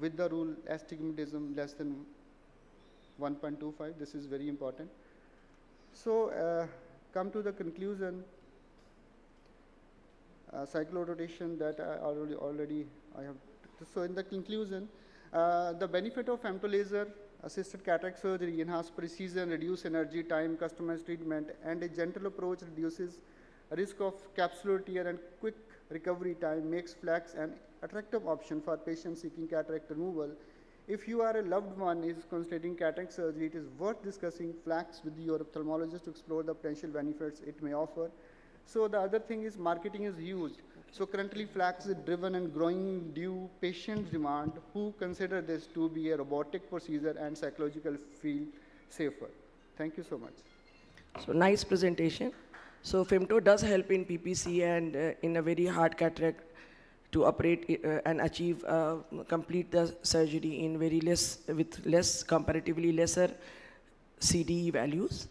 with the rule astigmatism less than 1.25. This is very important. So come to the conclusion, cyclorotation that I already have. So in the conclusion, the benefit of femtolaser assisted cataract surgery, enhanced precision, reduce energy, time, customized treatment, and a gentle approach reduces risk of capsular tear and quick recovery time, makes flax an attractive option for patients seeking cataract removal. If you are a loved one is considering cataract surgery, it is worth discussing flax with your ophthalmologist to explore the potential benefits it may offer. So the other thing is marketing is huge. So currently flax is driven and growing due patient demand who consider this to be a robotic procedure and psychological feel safer. Thank you so much. So nice presentation. So Femto does help in PPC and in a very hard cataract to operate and achieve complete the surgery in comparatively lesser CDE values.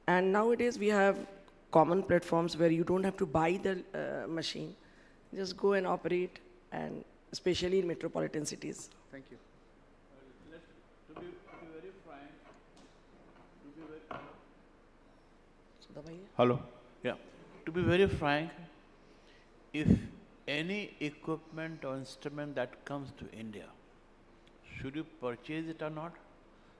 And nowadays we have common platforms where you don't have to buy the machine. Just go and operate, and especially in metropolitan cities. Thank you. To be very frank, hello? Yeah. To be very frank, if any equipment or instrument that comes to India, should you purchase it or not?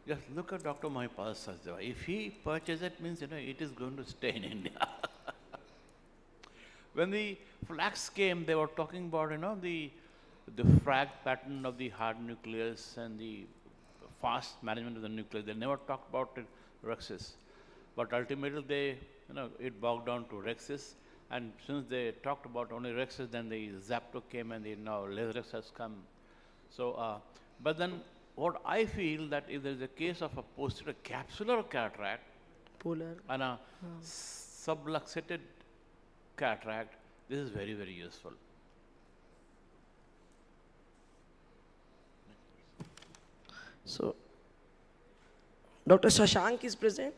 Just look at Dr. Mahipal Sachdeva. If he purchases it, means it is going to stay in India. When the flax came, they were talking about the frag pattern of the hard nucleus and the fast management of the nucleus. They never talked about Rexis, but ultimately it bogged down to Rexis. And since they talked about only Rexis, then the Zapto came, and now Lasrex has come. So, but then what I feel that if there is a case of a posterior capsular cataract Polar and a subluxated cataract, this is very, very useful. So, Dr. Shashank is present.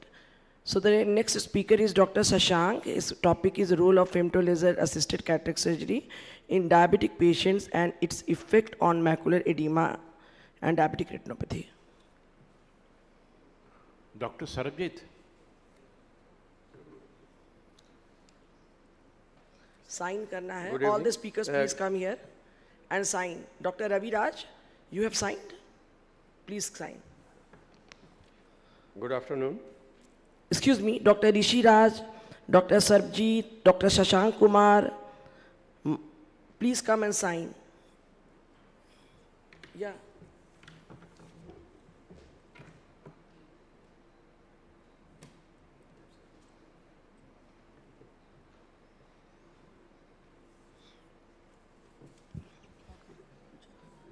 So the next speaker is Dr. Shashank. His topic is the role of femtolaser assisted cataract surgery in diabetic patients and its effect on macular edema and diabetic retinopathy. Dr. Sarabjit. Sign karna hai. All the speakers please come here and sign. Dr. Ravi Raj, you have signed? Please sign. Good afternoon. Excuse me, Dr. Rishi Raj, Dr. Sarbjeet, Dr. Shashank Kumar, please come and sign. Yeah.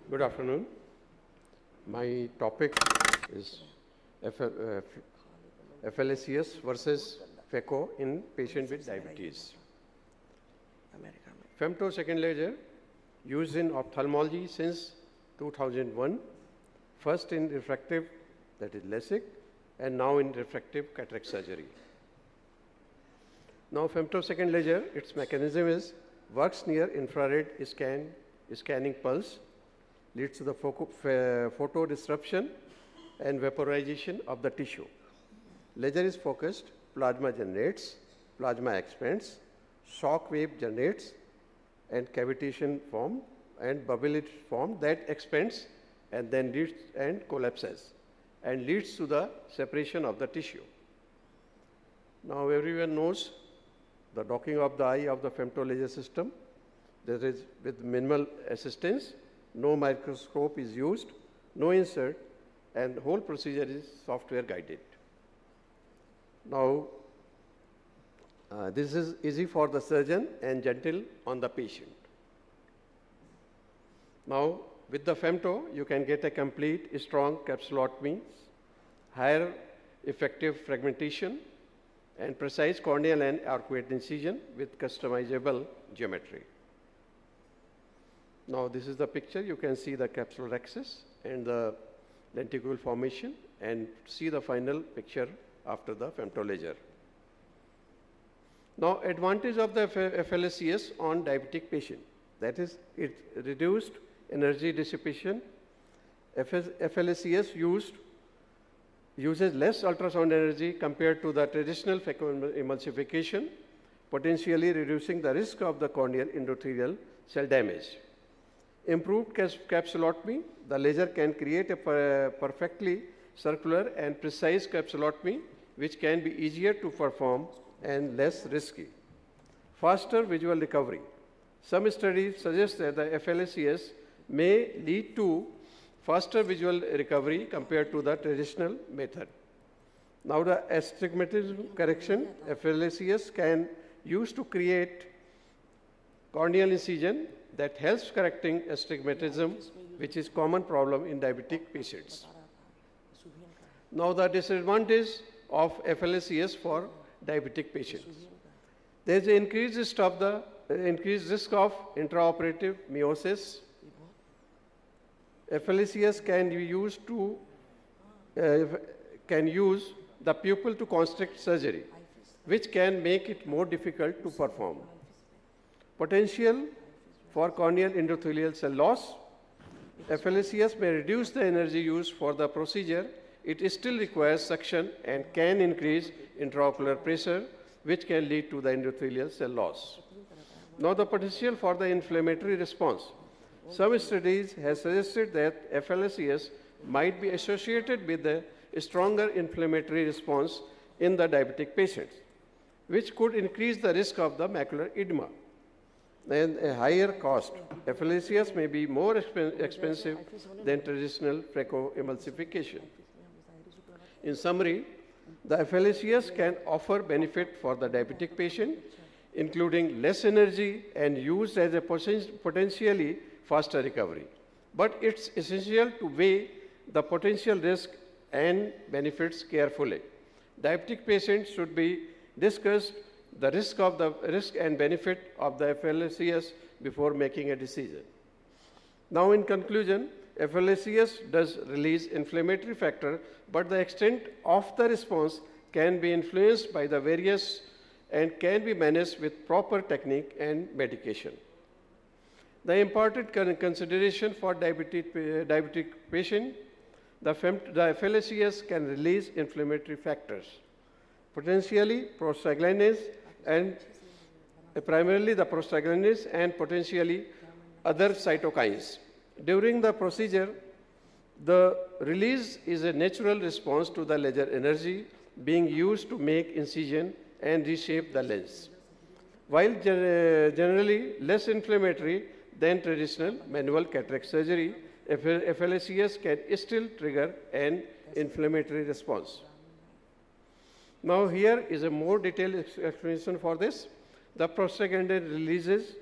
Good afternoon. My topic is FLACS versus FECO in patient with diabetes. Femtosecond laser used in ophthalmology since 2001, first in refractive, that is LASIK, and now in refractive cataract surgery. Now femtosecond laser, its mechanism is works near infrared scanning pulse, leads to the photo disruption and vaporization of the tissue. Laser is focused, plasma generates, plasma expands, shock wave generates and cavitation form and bubble form that expands and then leads and collapses and leads to the separation of the tissue. Now everyone knows the docking of the eye of the femtolaser system. There is with minimal assistance, no microscope is used, no insert, and the whole procedure is software guided. Now, this is easy for the surgeon and gentle on the patient. Now, with the femto, you can get a complete, strong capsulotomy, higher effective fragmentation, and precise corneal and arcuate incision with customizable geometry. Now, this is the picture. You can see the capsular axis and the lenticule formation and see the final picture after the femtolaser. Now, advantage of the FLACS on diabetic patient, that is, it reduced energy dissipation. FLACS uses less ultrasound energy compared to the traditional phacoemulsification, potentially reducing the risk of the corneal endothelial cell damage. Improved capsulotomy, the laser can create a perfectly circular and precise capsulotomy, which can be easier to perform and less risky. Faster visual recovery. Some studies suggest that the FLACS may lead to faster visual recovery compared to the traditional method. Now, the astigmatism correction, FLACS can use to create corneal incision that helps correcting astigmatism, which is common problem in diabetic patients. Now, the disadvantage of FLACS for diabetic patients. There is an increased risk of intraoperative meiosis. FLACS can be used to use the pupil to constrict surgery, which can make it more difficult to perform. Potential for corneal endothelial cell loss. FLACS may reduce the energy used for the procedure. It still requires suction and can increase intraocular pressure, which can lead to the endothelial cell loss. Now, the potential for the inflammatory response. Some studies have suggested that FLACS might be associated with a stronger inflammatory response in the diabetic patients, which could increase the risk of the macular edema. And a higher cost. FLACS may be more expensive than traditional phacoemulsification. In summary, the FLACS can offer benefit for the diabetic patient, including less energy and used as a potentially faster recovery. But it's essential to weigh the potential risk and benefits carefully. Diabetic patients should be discussed the risk and benefit of the FLACS before making a decision. Now, in conclusion, FLACS does release inflammatory factor, but the extent of the response can be influenced by the various and can be managed with proper technique and medication. The important consideration for diabetic patient, the FLACS can release inflammatory factors, potentially prostaglandins and primarily the prostaglandins and potentially other cytokines. During the procedure, the release is a natural response to the laser energy being used to make incision and reshape the lens. While generally less inflammatory than traditional manual cataract surgery, FLACS can still trigger an inflammatory response. Now, here is a more detailed explanation for this. The prostaglandin releases.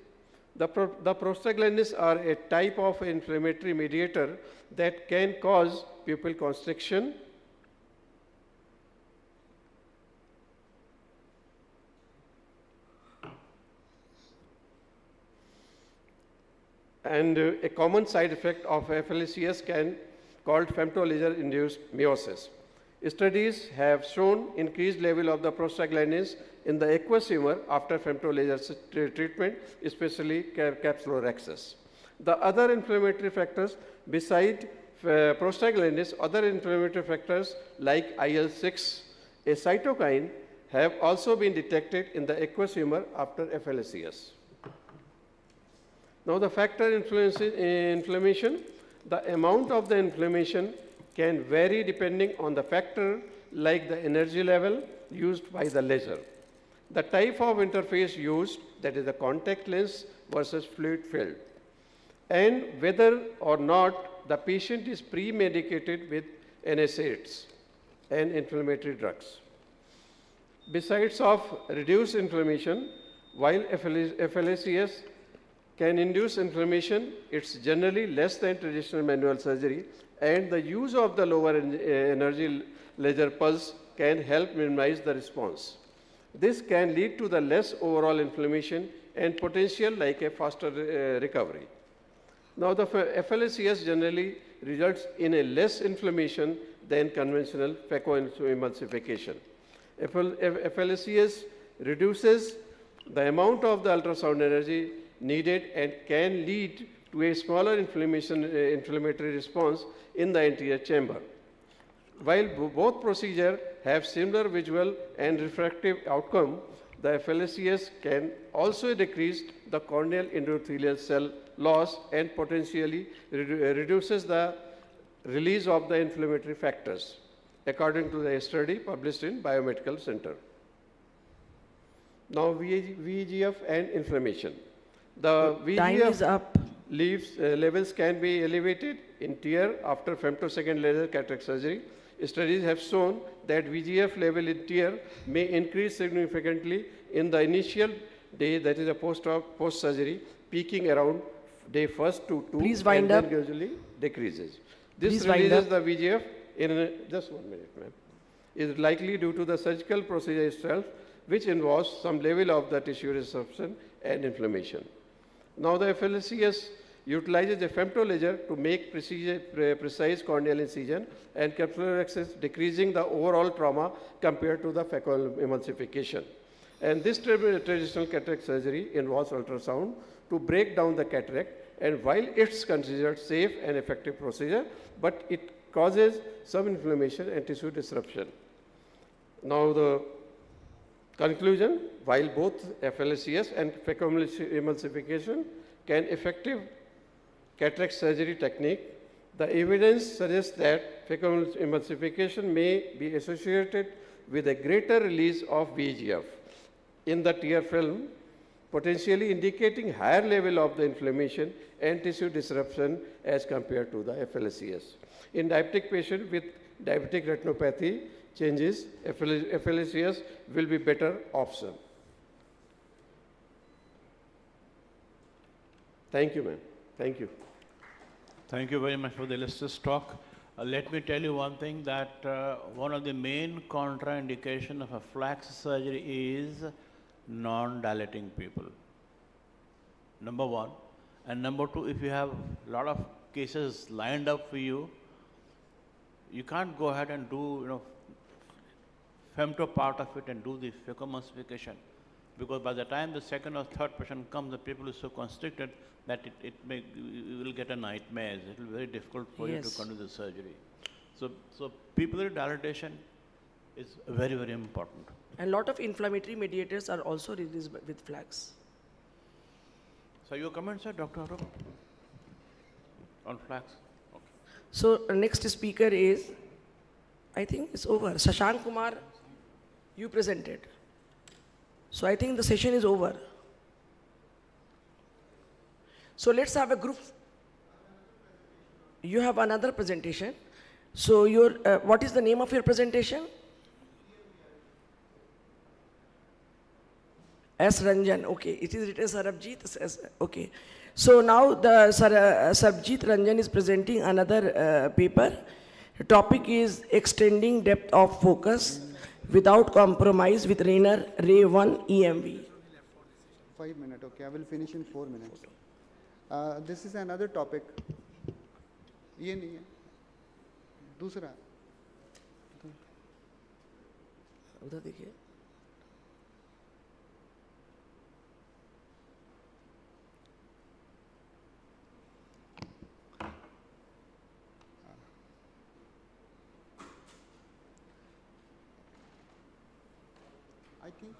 The prostaglandins are a type of inflammatory mediator that can cause pupil constriction, and a common side effect of FLACS called femtolaser-induced meiosis. Studies have shown increased level of the prostaglandins in the aqueous humor after femtolaser treatment, especially capsular access. The other inflammatory factors beside prostaglandins, other inflammatory factors like IL-6, a cytokine, have also been detected in the aqueous humor after FLACS. Now the factor influences inflammation. The amount of the inflammation can vary depending on the factor like the energy level used by the laser, the type of interface used, that is the contact lens versus fluid filled, and whether or not the patient is pre-medicated with NSAIDs and inflammatory drugs. Besides of reduced inflammation, while FLACS can induce inflammation, it's generally less than traditional manual surgery, and the use of the lower energy laser pulse can help minimize the response. This can lead to the less overall inflammation and potential like a faster recovery. Now the FLACS generally results in a less inflammation than conventional phacoemulsification. FLACS reduces the amount of the ultrasound energy needed and can lead to a smaller inflammatory response in the anterior chamber. While both procedures have similar visual and refractive outcome, the FLACS can also decrease the corneal endothelial cell loss and potentially reduces the release of the inflammatory factors, according to the study published in Biomedical Center. Now VEGF and inflammation. The VEGF levels can be elevated in tear after femtosecond laser cataract surgery. Studies have shown that VEGF level in tear may increase significantly in the initial day, that is a post-surgery, peaking around day 1st to 2 Please wind and up. then gradually decreases. This Please wind releases up. the VEGF in just 1 minute, ma'am. Is likely due to the surgical procedure itself, which involves some level of the tissue resorption and inflammation. Now the FLACS utilizes a femtolaser to make precise corneal incision and capsular access, decreasing the overall trauma compared to the phacoemulsification. And this traditional cataract surgery involves ultrasound to break down the cataract, and while it's considered safe and effective procedure, but it causes some inflammation and tissue disruption. Now the conclusion, while both FLACS and phacoemulsification can effective cataract surgery technique, the evidence suggests that phacoemulsification may be associated with a greater release of VEGF in the tear film, potentially indicating higher level of the inflammation and tissue disruption as compared to the FLACS. In diabetic patient with diabetic retinopathy changes, FLACS will be better option. Thank you, ma'am. Thank you. Thank you very much for the illustrious talk. Let me tell you one thing, that one of the main contraindication of a flax surgery is non-dilating people. Number one. And number two, if you have a lot of cases lined up for you, you can't go ahead and do, femto part of it and do the phacoemulsification, because by the time the second or third patient comes, the people is so constricted that you will get a nightmare. It will be very difficult for you to conduct the surgery. So pupillary dilatation is very, very important. And a lot of inflammatory mediators are also released with flax. So your comments, sir, Dr. Arup, on flax? Okay. So next speaker is, I think it's over. Shashank Kumar, you presented. So I think the session is over. So let's have a group. You have another presentation. So what is the name of your presentation? S. Ranjan. Okay, it is written Sarabjit. Okay. So now the Sarabjit Ranjan is presenting another paper. The topic is extending depth of focus without compromise with Rayner Ray 1 EMV. 5 minutes, okay. I will finish in 4 minutes. This is another topic. ये नहीं है दूसरा उधर देखिए think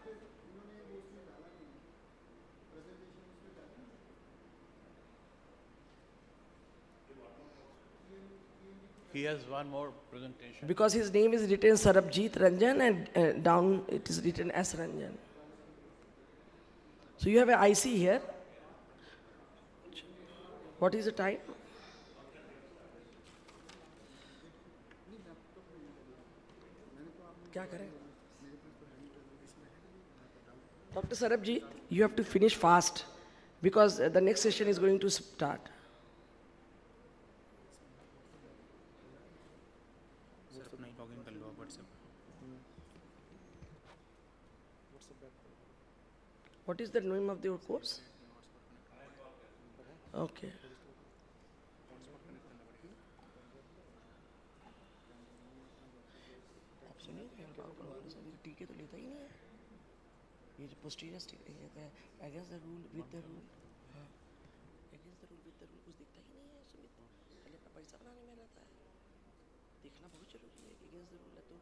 He has one more presentation. Because his name is written Sarabjit Ranjan and down it is written S Ranjan. So you have an IC here. What is the time? क्या करें? Dr. Sarabjit, you have to finish fast because the next session is going to start. What is the name of your course? Okay. टीके तो लेता ही नहीं है ये जो posterior stick कहते हैं against the rule with the rule हाँ against the rule with the rule कुछ दिखता ही नहीं है सुमित पहले अपना पैसा बनाने में रहता है देखना बहुत जरूरी है against the rule है तो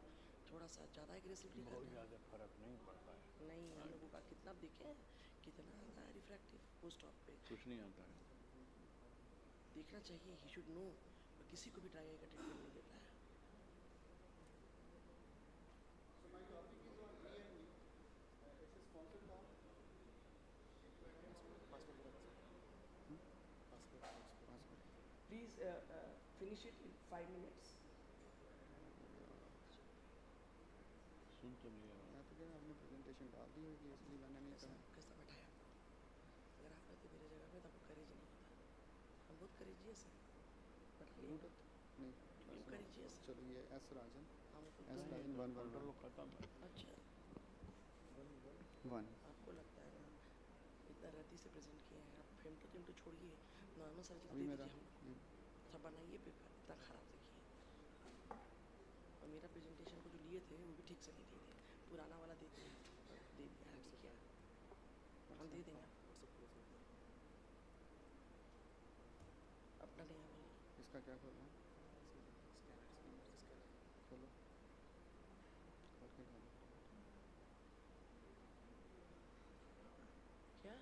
थोड़ा सा ज़्यादा aggressively बहुत ज़्यादा फर्क नहीं पड़ता है नहीं हम लोगों का कितना देखे हैं कितना आता है रिफ्रैक्टिव पोस्ट ऑप पे कुछ नहीं आता है देखना चाहिए he should know किसी को भी ड्राई आई का ट्रीटमेंट नहीं देता है Please finish it in 5 minutes. सुन तो लिया मैं तो क्या आपने प्रेजेंटेशन डाल दी होगी इसलिए मैंने नहीं कहा कैसा बैठाया अगर आप रहते मेरे जगह पे तो आपको करेज नहीं होता हम बहुत करेजियस हैं बट नहीं करेजियस चलो ये एस राजन हम एस राजन 1 खत्म है अच्छा 1 आपको लगता है ना इतना रद्दी से प्रेजेंट किए हैं आप फेमटो तो छोड़िए नॉर्मल सर्जरी अभी दे मेरा दीजिए हम सब बनाइए पेपर इतना खराब देखिए और मेरा प्रेजेंटेशन को जो लिए थे वो भी ठीक से नहीं दिए थे पुराना वाला दे दिया ठीक है हम दे देंगे अपना नया वाला इसका क्या खोलना है खोलो खोल के डालो क्या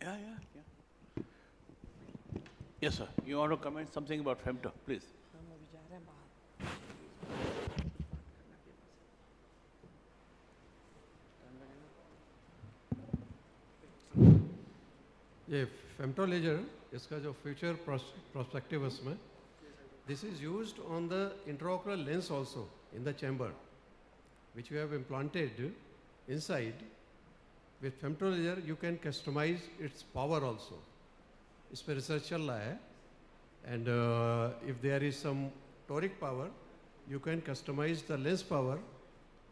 Yeah. Yes, sir. You want to comment something about Femto, please? हम अभी जा रहे हैं बाहर ये femto laser इसका जो future prospective उसमें this is used on the intraocular lens also in the chamber which you have implanted inside. With femto laser you can customize its power also. इस पर research चल रहा है and if there is some toric power you can customize the lens power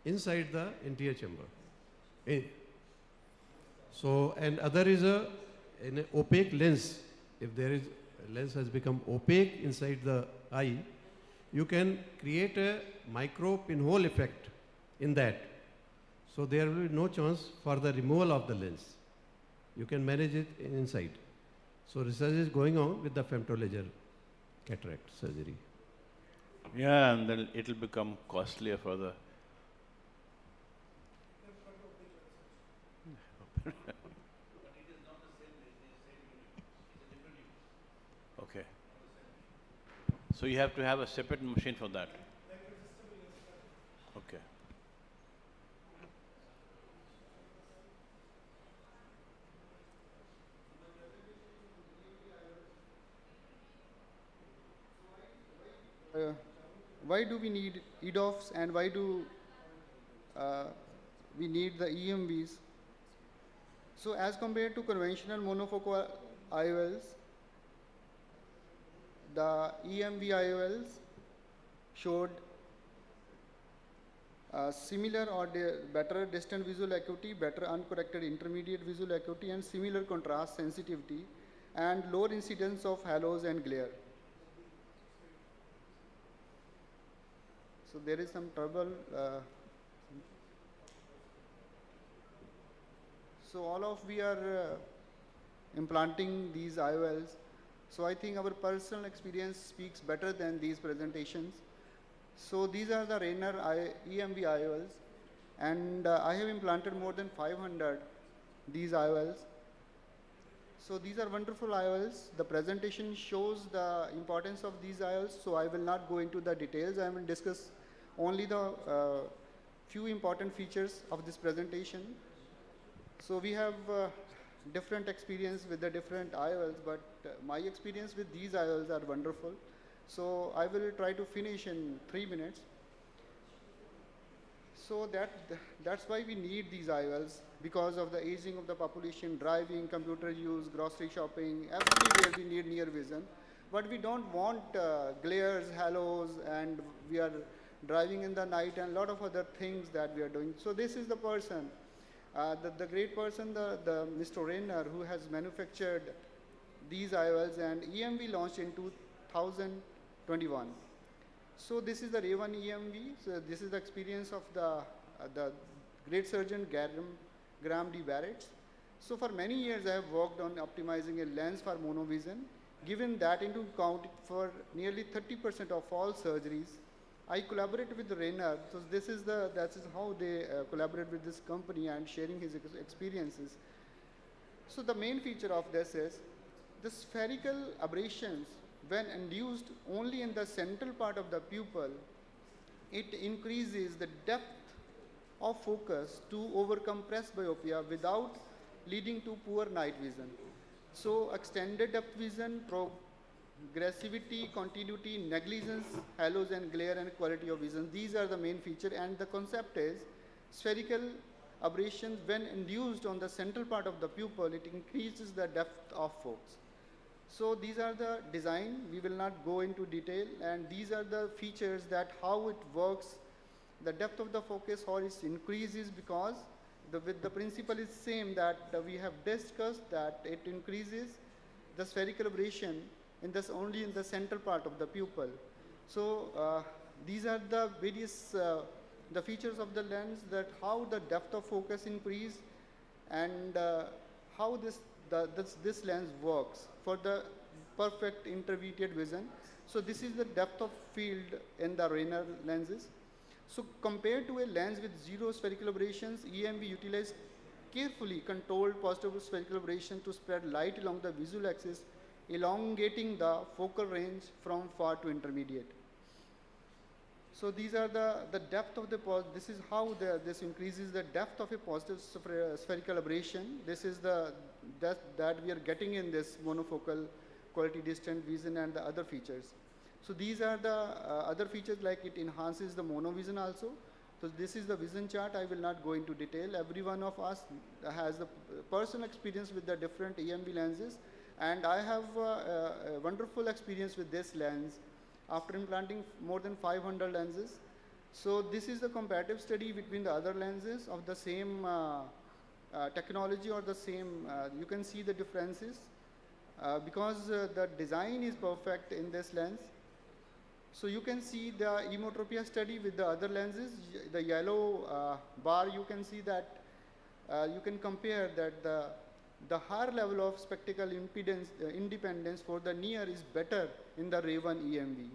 inside the anterior chamber. So and other is an opaque lens. If there is a lens has become opaque inside the eye, you can create a micro pinhole effect in that. So there will be no chance for the removal of the lens. You can manage it inside. So research is going on with the femto laser cataract surgery. Yeah, and then it will become costlier further. Okay. So you have to have a separate machine for that. Okay. Why do we need EDOFs and why do we need the EMVs? So as compared to conventional monofocal IOLs, the EMV IOLs showed similar or better distant visual acuity, better uncorrected intermediate visual acuity, and similar contrast sensitivity, and lower incidence of halos and glare. So there is some trouble. So all of we are implanting these IOLs So I think our personal experience speaks better than these presentations. So these are the Rayner EMV IOLs, and I have implanted more than 500 these IOLs. So these are wonderful IOLs. The presentation shows the importance of these IOLs, so I will not go into the details. I will discuss only the few important features of this presentation. So we have different experience with the different IOLs, but my experience with these IOLs are wonderful. So I will try to finish in 3 minutes. So that's why we need these IOLs, because of the aging of the population, driving, computer use, grocery shopping, everywhere we need near vision. But we don't want glares, halos, and we are driving in the night and a lot of other things that we are doing. So this is the person, the great person, the Mr. Rayner, who has manufactured these IOLs, and EMV launched in 2021. So this is the Ray1 EMV. So this is the experience of the great surgeon Graham D. Barrett. So for many years I have worked on optimizing a lens for monovision. Given that into account, for nearly 30% of all surgeries, I collaborate with Rayner. So that is how they collaborate with this company and sharing his experiences. So the main feature of this is the spherical aberrations. When induced only in the central part of the pupil, it increases the depth of focus to overcome presbyopia without leading to poor night vision. So extended depth vision, progressivity, continuity, negligence, halos and glare, and quality of vision. These are the main feature, and the concept is spherical aberrations when induced on the central part of the pupil, it increases the depth of focus. So these are the design. We will not go into detail, and these are the features that how it works. The depth of the focus, how it increases, because with the principle is same that we have discussed, that it increases the spherical aberration only in the central part of the pupil. So these are the various the features of the lens, that how the depth of focus increase, and how this lens works for the perfect intermediate vision. So this is the depth of field in the Rayner lenses. So compared to a lens with zero spherical aberrations, EMV utilizes carefully controlled positive spherical aberration to spread light along the visual axis, elongating the focal range from far to intermediate. So these are the depth of the, this is how this increases the depth of a positive spherical aberration. This is the depth that we are getting in this monofocal quality distant vision and the other features. So these are the other features, like it enhances the monovision also. So this is the vision chart. I will not go into detail. Every one of us has the personal experience with the different EMV lenses, and I have a wonderful experience with this lens after implanting more than 500 lenses. So this is the comparative study between the other lenses of the same technology or the same, you can see the differences because the design is perfect in this lens. So you can see the emotropia study with the other lenses. The yellow bar, you can see that you can compare that the higher level of spectacle impedance independence for the near is better in the Ray1 EMV.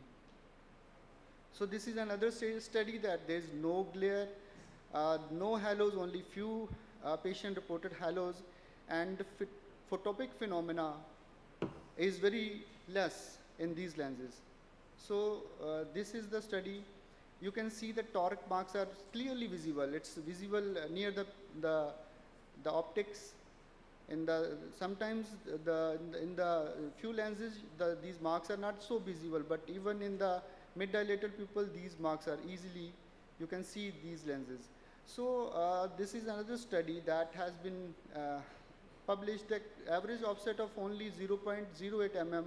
So this is another study that there is no glare, no halos, only few patient-reported halos, and photopic phenomena is very less in these lenses. So this is the study. You can see the toric marks are clearly visible. It's visible near the optics. Sometimes in the few lenses these marks are not so visible, but even in the mid-dilated pupil these marks are easily, you can see these lenses. So this is another study that has been published. The average offset of only 0.08 mm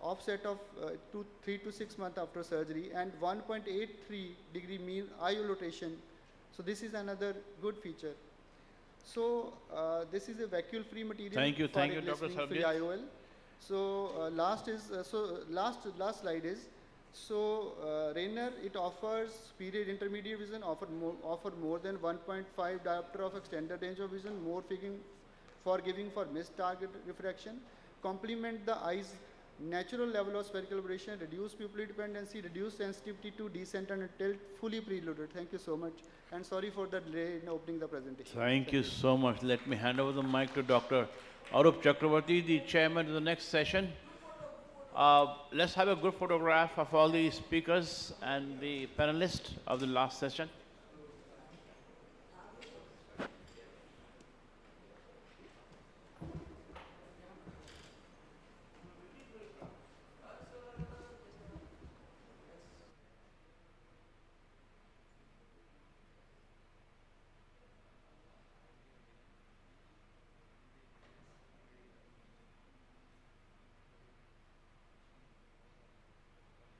offset of 3 to 6 months after surgery, and 1.83 degree mean IOL rotation. So this is another good feature. So this is a vacuole-free material. Thank you, Dr. Free IOL. So last slide is, so Rayner, it offers superior intermediate vision, offer more than 1.5 diopter of extended range of vision, more forgiving for missed target refraction, complement the eye's natural level of spherical aberration, reduce pupil dependency, reduce sensitivity to descent and tilt, fully preloaded. Thank you so much. And sorry for the delay in opening the presentation. Thank you so much. Let me hand over the mic to Dr. Arup Chakravarti, the chairman of the next session. Let's have a good photograph of all the speakers and the panelists of the last session.